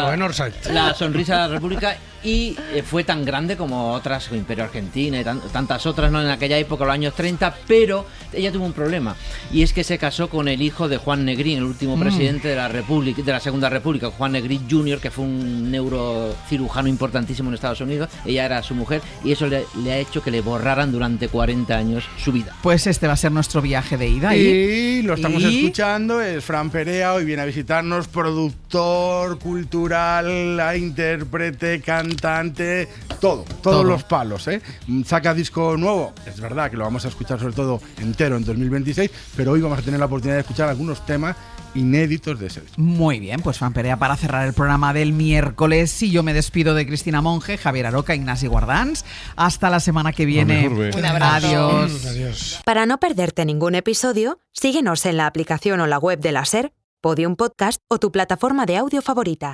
la sonrisa de la República y fue tan grande como otras, Imperio Argentina y tantas otras, ¿no? En aquella época, los años 30, pero ella tuvo un problema y es que se casó con el hijo de Juan Negrín, el último presidente de la República, de la Segunda República, Juan Negrín Jr., que fue un neurocirujano importantísimo en Estados Unidos. Ella era su mujer y eso le ha hecho que le borraran durante 40 años su vida. Pues este va a ser nuestro viaje de ida. Y lo estamos escuchando, es Fran Perea, hoy viene a visitarnos, productor cultural, intérprete, cantante, todos los palos, ¿eh? Saca disco nuevo, es verdad que lo vamos a escuchar sobre todo entero en 2026, pero hoy vamos a tener la oportunidad de escuchar algunos temas inéditos de ese disco. Muy bien, pues Fran Perea para cerrar el programa del miércoles. Y yo me despido de Cristina Monge, Javier Aroca, Ignasi Guardans. Hasta la semana que viene. Un abrazo. Adiós. Adiós. Para no perderte ningún episodio, síguenos en la aplicación o la web de la SER, Podium Podcast o tu plataforma de audio favorita.